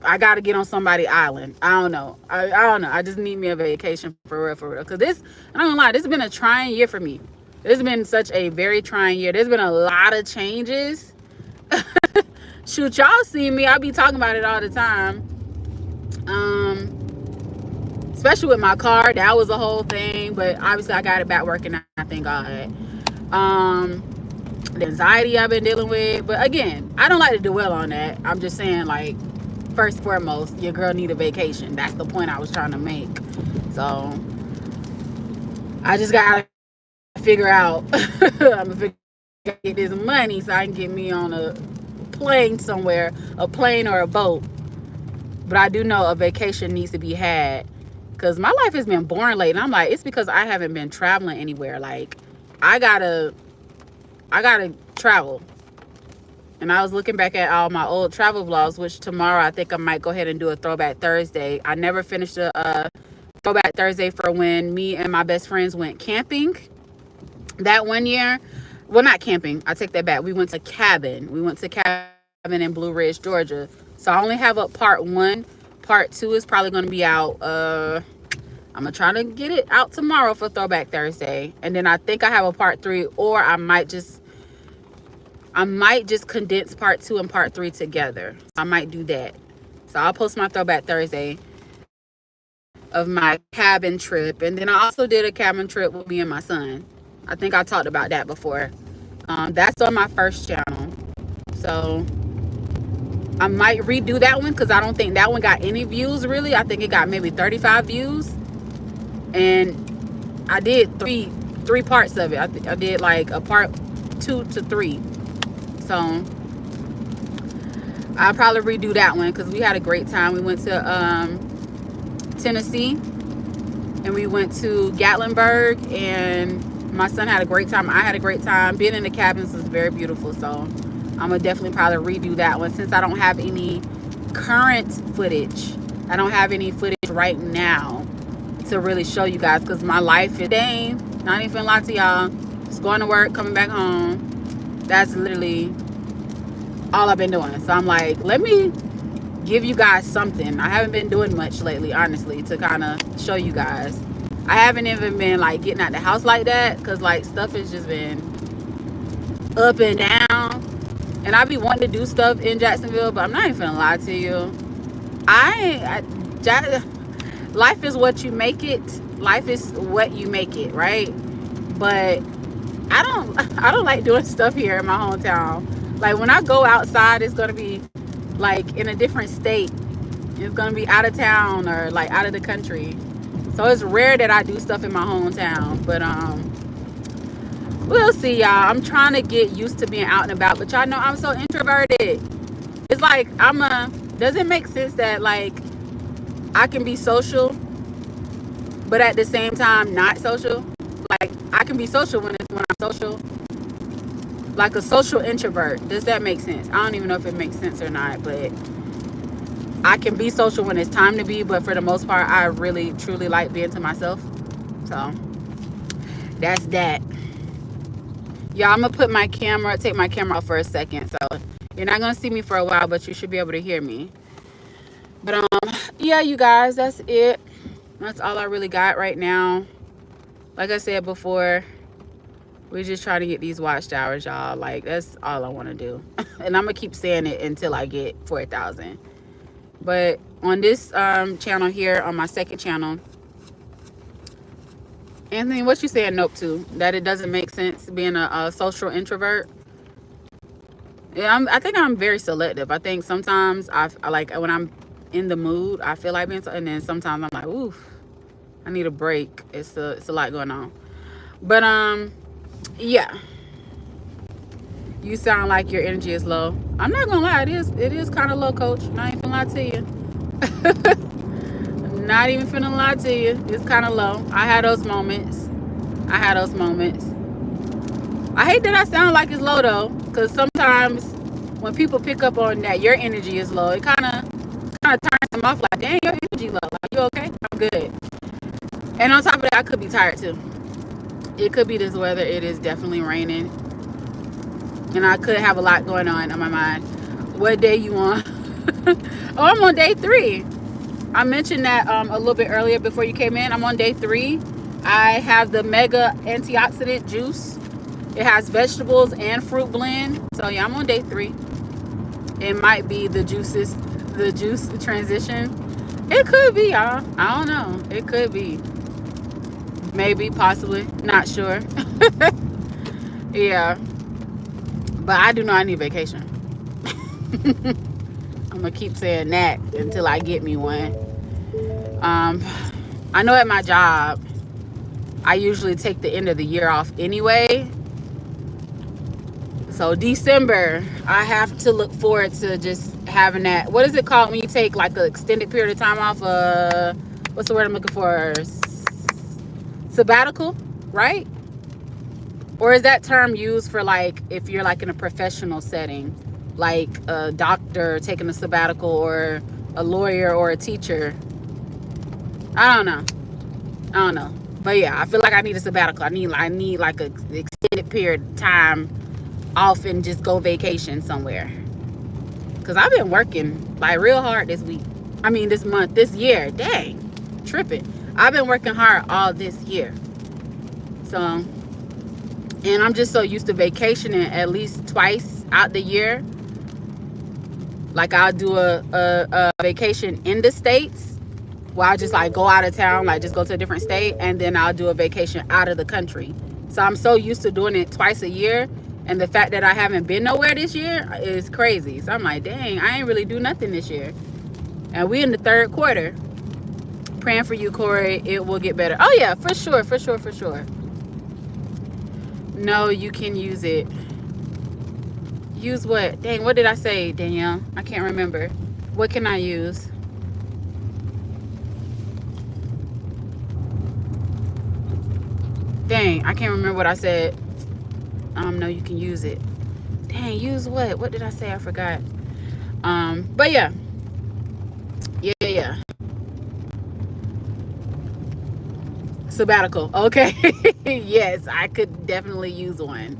I got to get on somebody's island. I don't know. I don't know. I just need me a vacation for real. Because I'm not going to lie, this has been a trying year for me. This has been such a very trying year. There's been a lot of changes. Shoot, y'all see me. I be talking about it all the time. Especially with my car. That was a whole thing. But obviously I got it back working. I thank God. The anxiety I've been dealing with. But again, I don't like to dwell on that. I'm just saying, like, first and foremost, your girl need a vacation. That's the point I was trying to make. So I just gotta figure out I'm gonna get this money so I can get me on a plane somewhere, a plane or a boat. But I do know a vacation needs to be had, because my life has been boring lately. And I'm like, it's because I haven't been traveling anywhere. Like, I gotta travel. And I was looking back at all my old travel vlogs, which tomorrow I think I might go ahead and do a Throwback Thursday. I never finished a Throwback Thursday for when me and my best friends went camping that one year. Well, not camping. I take that back. We went to cabin. We went to cabin in Blue Ridge, Georgia. So I only have up part 1. Part 2 is probably going to be out. I'm going to try to get it out tomorrow for Throwback Thursday. And then I think I have a part 3, or I might just condense part 2 and part 3 together. I might do that. So I'll post my Throwback Thursday of my cabin trip. And then I also did a cabin trip with me and my son. I think I talked about that before. That's on my first channel. So I might redo that one, because I don't think that one got any views really. I think it got maybe 35 views. And I did three parts of it. I did like a part 2 to 3. So I'll probably redo that one, because we had a great time. We went to Tennessee, and we went to Gatlinburg, and my son had a great time. I had a great time. Being in the cabins was very beautiful. So I'm gonna definitely probably redo that one, since I don't have any current footage. I don't have any footage right now to really show you guys, because my life is dang, not even lie to y'all, just going to work, coming back home. That's literally all I've been doing. So I'm like, let me give you guys something. I haven't been doing much lately, honestly, to kind of show you guys. I haven't even been like getting out the house like that, because like stuff has just been up and down. And I be wanting to do stuff in Jacksonville, but I'm not even gonna lie to you. Life is what you make it. Life is what you make it, right? But I don't like doing stuff here in my hometown. Like, when I go outside, it's gonna be like in a different state. It's gonna be out of town, or like out of the country. So it's rare that I do stuff in my hometown. But we'll see, y'all. I'm trying to get used to being out and about, but y'all know I'm so introverted. It's like does it make sense that like I can be social, but at the same time not social? Like, I can be social when I'm social, like a social introvert. Does that make sense? I don't even know if it makes sense or not, but I can be social when it's time to be, but for the most part, I really truly like being to myself. So that's that. Yeah, I'm gonna take my camera off for a second. So you're not gonna see me for a while, but you should be able to hear me. But yeah, you guys, that's it. That's all I really got right now. Like I said before, we're just trying to get these watchtowers, y'all. Like, that's all I want to do. And I'm gonna keep saying it until I get 4,000. But on this channel here, on my second channel, Anthony, what you saying nope to? That it doesn't make sense being a social introvert? Yeah, I think I'm very selective. I think sometimes I like, when I'm in the mood, I feel like being, and then sometimes I'm like, oof, I need a break. It's a lot going on. But yeah, you sound like your energy is low. I'm not gonna lie, it is kind of low, coach. Not even lie to you. Not even finna lie to you. It's kind of low. I had those moments. I hate that I sound like it's low though, because sometimes when people pick up on that your energy is low, it kind of turns them off. Like, dang, your energy low. Like, you okay? I'm good. And on top of that, I could be tired too. It could be this weather. It is definitely raining, and I could have a lot going on my mind. What day you on? Oh, I'm on day 3. I mentioned that a little bit earlier before you came in. I'm on day 3. I have the mega antioxidant juice. It has vegetables and fruit blend. So yeah, I'm on day 3. It might be the juice transition. It could be, y'all. I don't know. It could be. Maybe, possibly. Not sure. Yeah, but I do know I need vacation. I'm gonna keep saying that until I get me one. Um, I know at my job, I usually take the end of the year off anyway. So December, I have to look forward to just having that. What is it called when you take like an extended period of time off? What's the word I'm looking for? Sabbatical, right? Or is that term used for like if you're like in a professional setting, like a doctor taking a sabbatical or a lawyer or a teacher? I don't know. I don't know. But yeah, I feel like I need a sabbatical. I need like a extended period of time off and just go vacation somewhere. Cause I've been working like real hard this week. I mean this month, this year. Dang. Tripping. I've been working hard all this year. So, and I'm just so used to vacationing at least twice out the year. Like I'll do a vacation in the States where I just like go out of town, like just go to a different state, and then I'll do a vacation out of the country. So I'm so used to doing it twice a year, and the fact that I haven't been nowhere this year is crazy. So I'm like, dang, I ain't really do nothing this year. And we in the third quarter. Praying for you, Quori. It will get better. Oh yeah, for sure, for sure, for sure. No, you can use it. Use what? Dang, what did I say, Danielle? I can't remember. What can I use? Dang, I can't remember what I said. No, you can use it. Dang, use what? What did I say? I forgot. But yeah. Yeah. Sabbatical. Okay. Yes, I could definitely use one.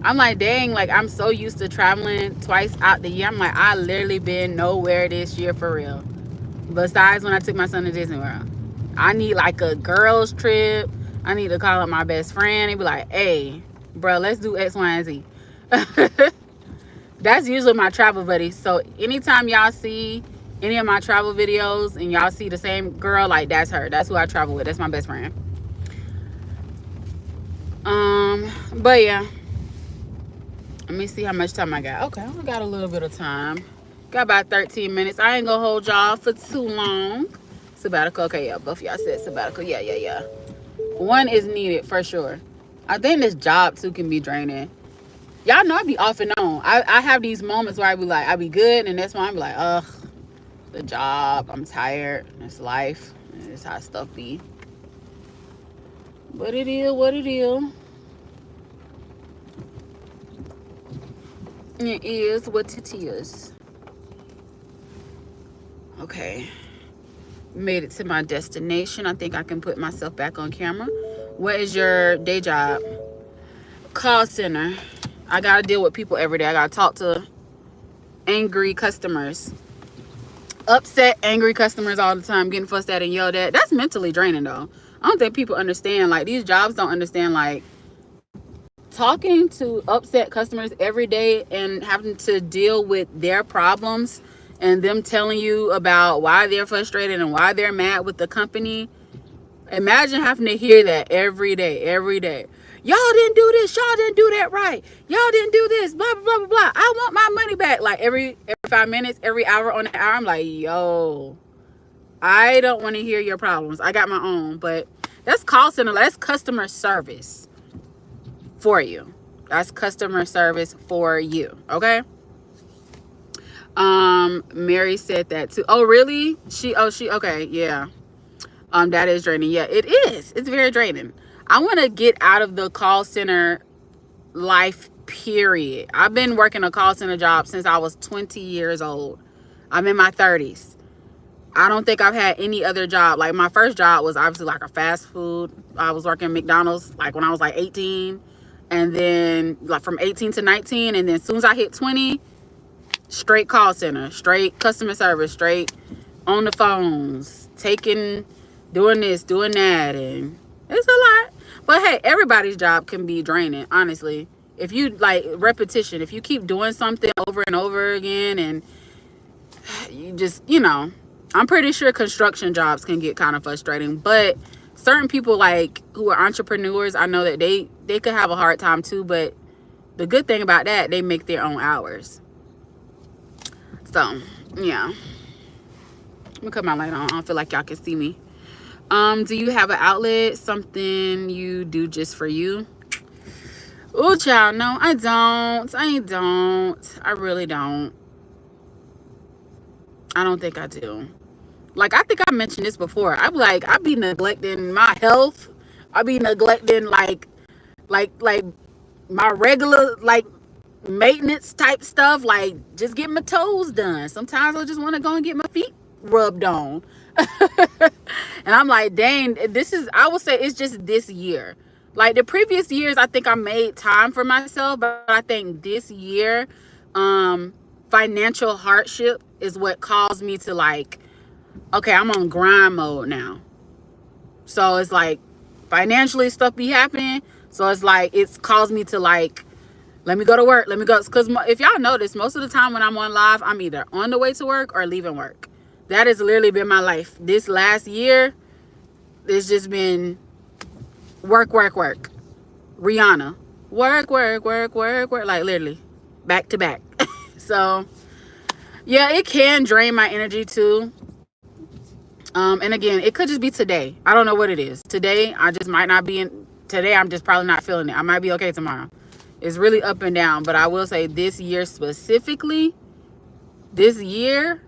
I'm like, dang, like I'm so used to traveling twice out the year. I'm like, I literally been nowhere this year for real. Besides when I took my son to Disney World. I need like a girls trip. I need to call up my best friend and be like, hey, bro, let's do X, Y, and Z. That's usually my travel buddy. So anytime y'all see any of my travel videos and y'all see the same girl, like that's her. That's who I travel with. That's my best friend. But yeah. Let me see how much time I got. Okay, I got a little bit of time. Got about 13 minutes. I ain't gonna hold y'all for too long. Sabbatical. Okay, yeah, both of y'all said sabbatical. Yeah. One is needed for sure. I think this job too can be draining. Y'all know I be off and on. I have these moments where I be like, I be good, and that's why I be like, ugh, the job. I'm tired. It's life. It's how stuff be. But it is what it is. It is what it is. Okay. Made it to my destination. I think I can put myself back on camera. What is your day job? Call center. I gotta deal with people every day. I gotta talk to angry customers. Upset, angry customers all the time, getting fussed at and yelled at. That's mentally draining though. I don't think people understand, like these jobs don't understand, like talking to upset customers every day and having to deal with their problems and them telling you about why they're frustrated and why they're mad with the company. Imagine having to hear that every day. Y'all didn't do this. Y'all didn't do that right. Y'all didn't do this. Blah, blah, blah, blah. I want my money back. Like every 5 minutes, every hour on the hour, I'm like, yo, I don't want to hear your problems. I got my own. But that's call center. That's customer service for you. That's customer service for you. Okay. Mary said that too. Oh, really? Okay. Yeah. That is draining. Yeah, it is. It's very draining. I want to get out of the call center life, period. I've been working a call center job since I was 20 years old. I'm in my 30s. I don't think I've had any other job. Like my first job was obviously like a fast food. I was working at McDonald's like when I was like 18. And then like from 18 to 19. And then as soon as I hit 20, straight call center, straight customer service, straight on the phones, doing this, doing that, and it's a lot. But hey, everybody's job can be draining, honestly. If you like repetition, if you keep doing something over and over again, and you just, I'm pretty sure construction jobs can get kind of frustrating. But certain people like who are entrepreneurs, I know that they they could have a hard time too, but the good thing about that, they make their own hours. So yeah, let me cut my light on. I don't feel like y'all can see me. Do you have an outlet, something you do just for you? Oh, child, no, I don't. I really don't. I don't think I do. Like, I think I mentioned this before. I be neglecting my health. I be neglecting like my regular maintenance type stuff, like just get my toes done. Sometimes I just want to go and get my feet rubbed on. And I'm like, dang, I would say it's just this year. Like the previous years, I think I made time for myself, but I think this year, financial hardship is what caused me to like, okay, I'm on grind mode now. So it's like financially stuff be happening. So it's like, it's caused me to like, let me go to work. Let me go. Because if y'all notice, most of the time when I'm on live, I'm either on the way to work or leaving work. That has literally been my life. This last year, it's just been work. Rihanna. Work. Like literally back to back. So yeah, it can drain my energy too. And again, it could just be today. I don't know what it is. Today, I just might not be in. Today, I'm just probably not feeling it. I might be okay tomorrow. It's really up and down. But I will say this year specifically, this year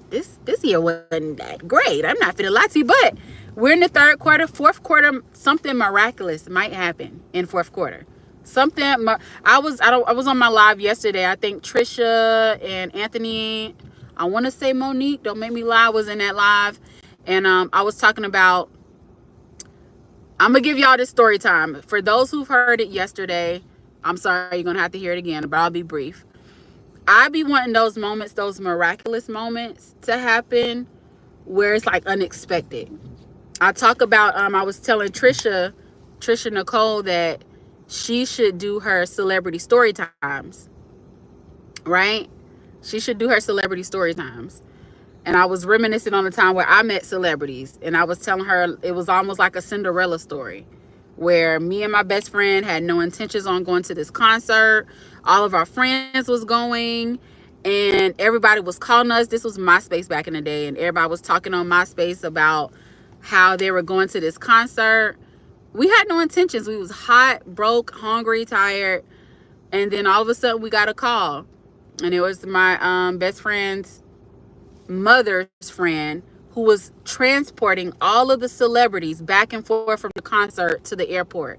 wasn't that great. I'm not feeling lie, but we're in the third quarter, fourth quarter. Something miraculous might happen in fourth quarter. I was on my live yesterday. I think Trisha and Anthony, I want to say Monique, don't make me lie, was in that live. And I was talking about, I'm going to give y'all this story time. For those who've heard it yesterday, I'm sorry, you're going to have to hear it again, but I'll be brief. I be wanting those moments, those miraculous moments to happen where it's like unexpected. I talk about, I was telling Trisha Nicole that she should do her celebrity story times, right? She should do her celebrity story times. And I was reminiscing on the time where I met celebrities. And I was telling her it was almost like a Cinderella story where me and my best friend had no intentions on going to this concert. All of our friends was going and everybody was calling us. This was MySpace back in the day. And everybody was talking on MySpace about how they were going to this concert. We had no intentions. We was hot, broke, hungry, tired. And then all of a sudden we got a call. And it was my best friend's mother's friend who was transporting all of the celebrities back and forth from the concert to the airport.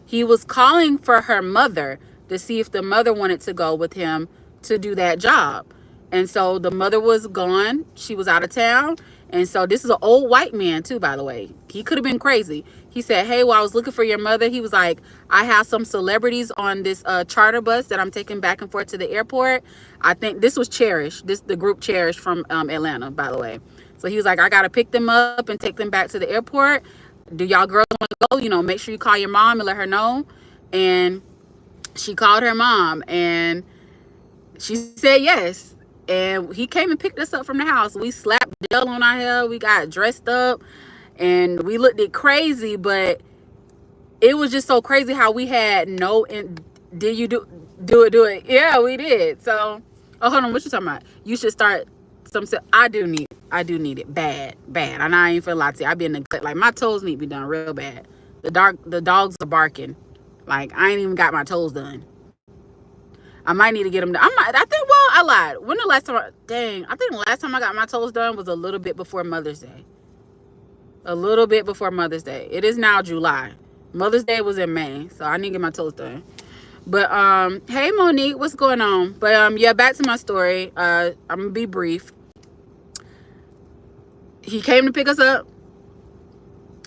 He was calling for her mother to see if the mother wanted to go with him to do that job. And so the mother was gone. She was out of town. And so this is an old white man too, by the way. He could have been crazy. He said, hey, while I was looking for your mother, he was like, I have some celebrities on this charter bus that I'm taking back and forth to the airport. I think this was Cherish, the group Cherish from Atlanta, by the way. So he was like, I got to pick them up and take them back to the airport. Do y'all girls want to go? You know, make sure you call your mom and let her know. And she called her mom and she said yes. And he came and picked us up from the house. We slapped gel on our hair. We got dressed up and we looked it crazy, but it was just so crazy how we had did you do it? Yeah, we did. So, oh, hold on. What you talking about? You should start I do need it bad. And I ain't feel like I be in the, like my toes need to be done real bad. The dogs are barking. Like I ain't even got my toes done. I might need to get them done. I lied. When the last time, I think the last time I got my toes done was a little bit before Mother's Day. It is now July. Mother's Day was in May, so I need to get my toes done. But hey Monique, what's going on? But yeah, back to my story. I'm gonna be brief. He came to pick us up.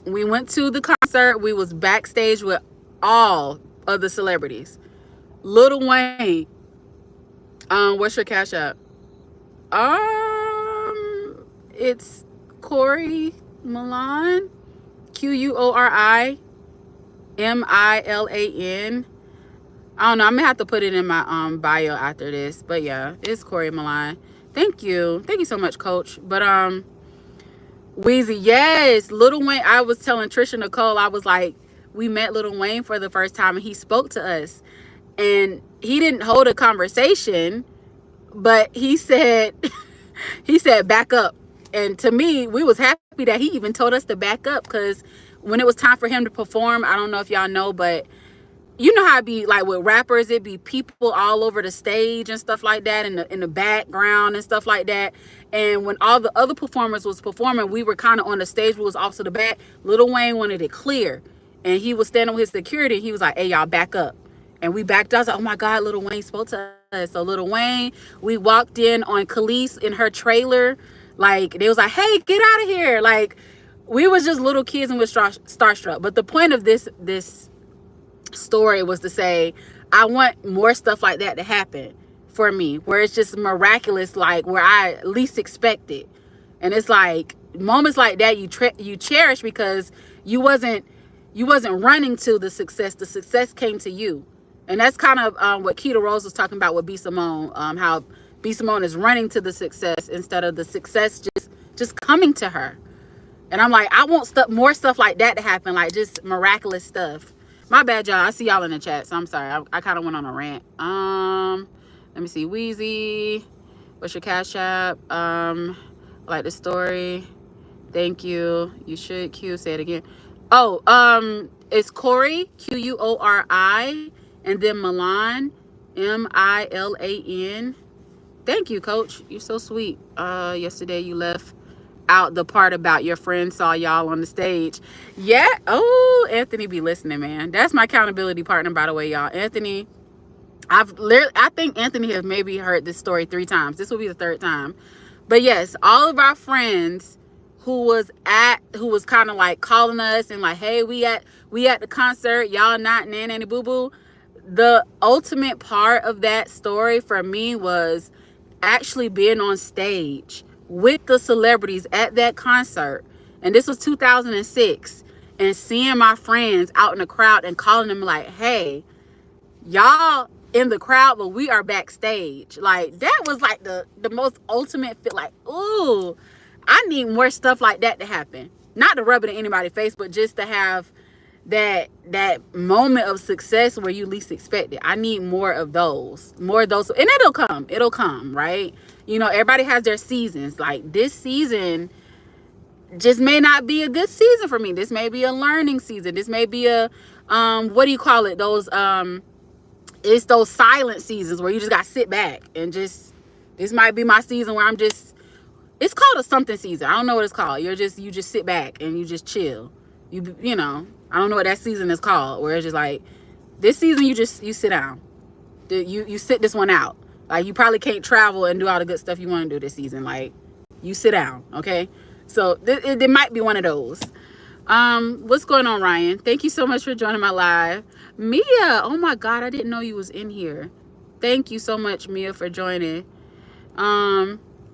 We went to the concert. We was backstage with all of the celebrities. Lil Wayne. What's your Cash App? It's Quori Milan. QUORI MILAN. I don't know. I'm gonna have to put it in my bio after this. But yeah, it's Quori Milan. Thank you so much, Coach. But Weezy, yes, Lil Wayne. I was telling Trisha Nicole, I was like, we met Lil Wayne for the first time and he spoke to us. And he didn't hold a conversation, but he said, he said, back up. And to me, we was happy that he even told us to back up, because when it was time for him to perform, I don't know if y'all know, but you know how it be like with rappers, it be people all over the stage and stuff like that, in the background and stuff like that. And when all the other performers was performing, we were kind of on the stage, we was off to the back. Lil Wayne wanted it clear, and he was standing with his security. He was like, hey, y'all, back up. And we backed up. I was like, oh my God, Lil Wayne spoke to us. So Lil Wayne, we walked in on Khalees in her trailer. Like, they was like, hey, get out of here. Like, we was just little kids and was starstruck. But the point of this story was to say, I want more stuff like that to happen for me, where it's just miraculous, like where I least expect it. And it's like moments like that you cherish, because you wasn't running to the success came to you. And that's kind of what Keita Rose was talking about with B Simone, how B Simone is running to the success instead of the success just coming to her. And I'm like, I want more stuff like that to happen, like just miraculous stuff. My bad, y'all. I see y'all in the chat, so I'm sorry. I kind of went on a rant. Let me see. Wheezy, what's your Cash App? I like the story. Thank you. You should say it again. Oh, it's Quori, Quori, and then Milan, Milan. Thank you, Coach. You're so sweet. Yesterday you left out the part about your friend saw y'all on the stage. Yeah. Oh, Anthony be listening, man. That's my accountability partner, by the way, y'all. Anthony, I think Anthony has maybe heard this story 3 times. This will be the 3rd time. But yes, all of our friends who was kind of like calling us and like, hey, we at the concert, y'all not nanny boo boo. The ultimate part of that story for me was actually being on stage with the celebrities at that concert. And this was 2006, and seeing my friends out in the crowd and calling them like, hey, y'all in the crowd, but we are backstage. Like, that was like the most ultimate fit. Like, ooh, I need more stuff like that to happen. Not to rub it in anybody's face, but just to have that moment of success where you least expect it. I need more of those, and it'll come, right? You know, everybody has their seasons. Like, this season just may not be a good season for me. This may be a learning season. This may be a what do you call it, those it's those silent seasons where you just got to sit back and just, this might be my season where it's called a something season. I don't know what it's called. You just sit back and you just chill. You know, I don't know what that season is called, where it's just like, this season you sit down. You sit this one out. Like, you probably can't travel and do all the good stuff you want to do this season. Like, you sit down, okay? So it might be one of those. What's going on, Ryan? Thank you so much for joining my live. Mia, oh my God, I didn't know you was in here. Thank you so much, Mia, for joining.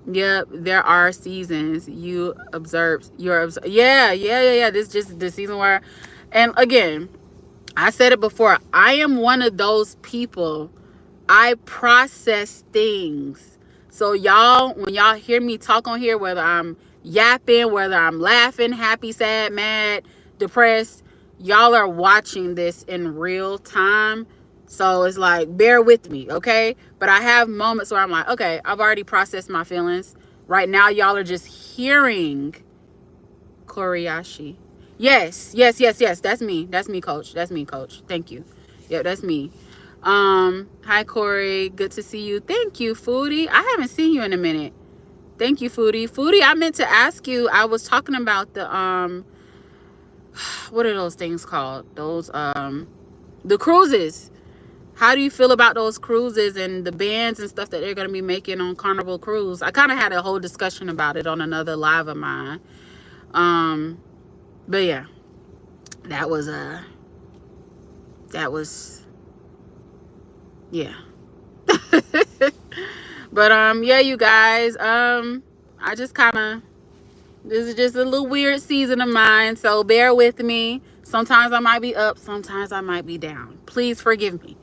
Yep, there are seasons. Yeah. This just the season where, and again, I said it before, I am one of those people. I process things. So y'all, when y'all hear me talk on here, whether I'm yapping, whether I'm laughing, happy, sad, mad, depressed, y'all are watching this in real time. So it's like, bear with me, okay? But I have moments where I'm like, okay, I've already processed my feelings. Right now, y'all are just hearing Koriyashi. Yes. That's me, Coach. Thank you. Yeah, that's me. Hi, Corey. Good to see you. Thank you, Foodie. I haven't seen you in a minute. Thank you, Foodie. Foodie, I meant to ask you, I was talking about the, what are those things called? Those, the cruises. How do you feel about those cruises and the bands and stuff that they're going to be making on Carnival Cruise? I kind of had a whole discussion about it on another live of mine. But yeah, that was, yeah. But, yeah, you guys, I just kind of, this is just a little weird season of mine, so bear with me. Sometimes I might be up, sometimes I might be down. Please forgive me.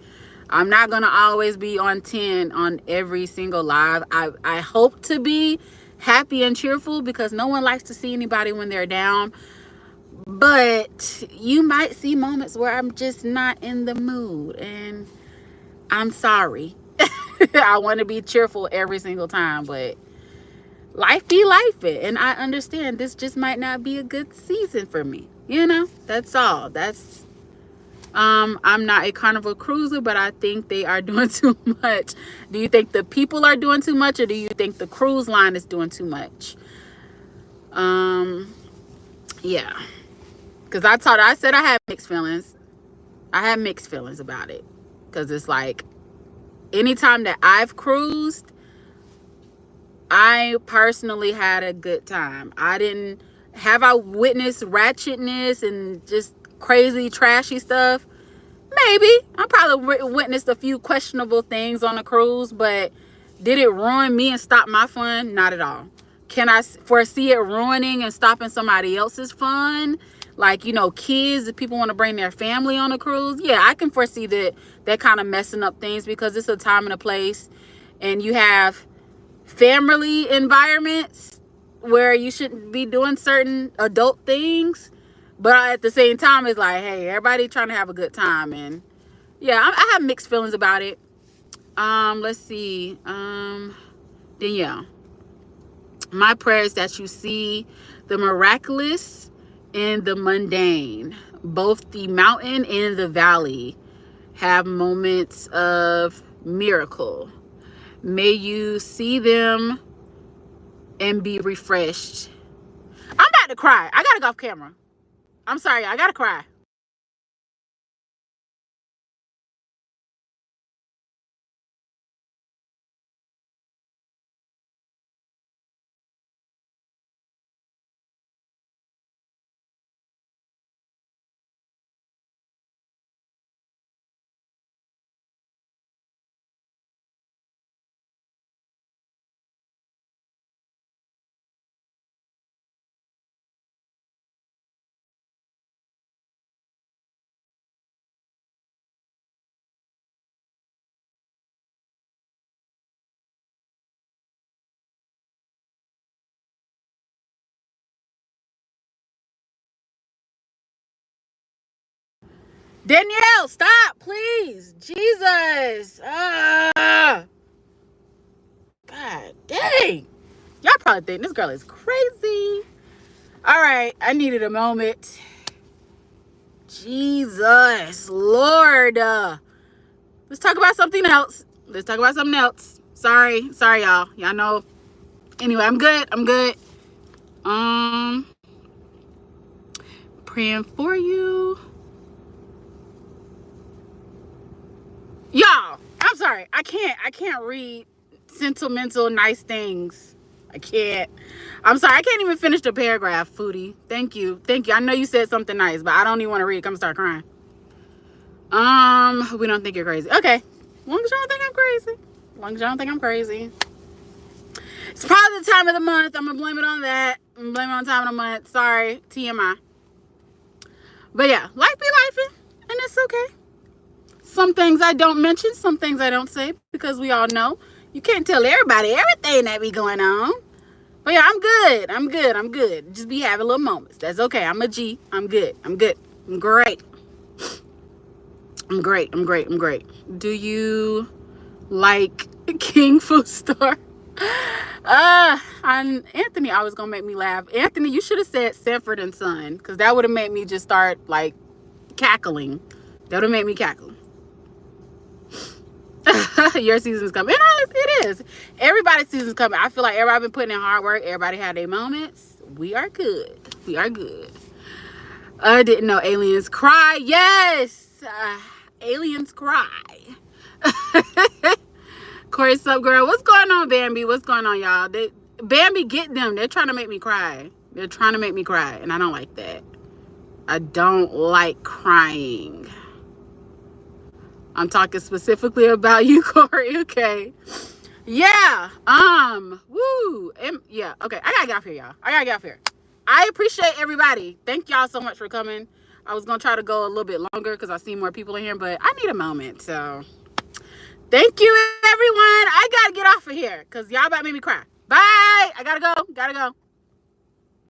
I'm not going to always be on 10 on every single live. I hope to be happy and cheerful, because no one likes to see anybody when they're down. But you might see moments where I'm just not in the mood, and I'm sorry. I want to be cheerful every single time, but life be life, and I understand this just might not be a good season for me. That's all. That's I'm not a Carnival cruiser, but I think they are doing too much. Do you think the people are doing too much, or do you think the cruise line is doing too much? Yeah, because I said I had mixed feelings. I had mixed feelings about it, because it's like anytime that I've cruised, I personally had a good time. I witnessed ratchetness and just crazy trashy stuff? Maybe. I probably witnessed a few questionable things on a cruise, but did it ruin me and stop my fun? Not at all. Can I foresee it ruining and stopping somebody else's fun? Like, kids, if people want to bring their family on a cruise. Yeah, I can foresee that kind of messing up things, because it's a time and a place, and you have family environments where you shouldn't be doing certain adult things. But at the same time, it's like, hey, everybody trying to have a good time. And yeah, I have mixed feelings about it. Let's see. Danielle, my prayer is that you see the miraculous and the mundane. Both the mountain and the valley have moments of miracle. May you see them and be refreshed. I'm about to cry. I gotta go off camera. I'm sorry. I gotta cry. Danielle, stop, please. Jesus. God dang. Y'all probably think this girl is crazy. All right, I needed a moment. Jesus, Lord. Let's talk about something else. Sorry, y'all. Y'all know. Anyway, I'm good. Praying for you. Y'all, I'm sorry. I can't read sentimental nice things. I can't. I'm sorry. I can't even finish the paragraph, Foodie. Thank you. I know you said something nice, but I don't even want to read it. I'm start crying. We don't think you're crazy. Okay. As long as y'all don't think I'm crazy. It's probably the time of the month. I'm gonna blame it on that. I'm gonna blame it on time of the month. Sorry, TMI. But yeah, life be lifing, and it's okay. Some things I don't mention, some things I don't say, because we all know you can't tell everybody everything that be going on. But yeah, I'm good. Just be having little moments. That's okay. I'm a G. I'm good. I'm great. I'm great. Do you like King Food Store? Anthony always gonna make me laugh. Anthony, you should have said Sanford and Son, because that would have made me just start like cackling. That would have made me cackle. Your season's coming. It is. Everybody's season's coming. I feel like everybody been putting in hard work. Everybody had their moments. We are good. I didn't know aliens cry. Yes. Aliens cry. Quori, sub girl. What's going on, Bambi? What's going on, y'all? Bambi, get them. They're trying to make me cry. And I don't like that. I don't like crying. I'm talking specifically about you, Quori. Okay. Yeah. Woo. Yeah. Okay. I gotta get off here, y'all. I appreciate everybody. Thank y'all so much for coming. I was gonna try to go a little bit longer because I see more people in here, but I need a moment. So thank you, everyone. I gotta get off of here because y'all about to make me cry. Bye. I gotta go.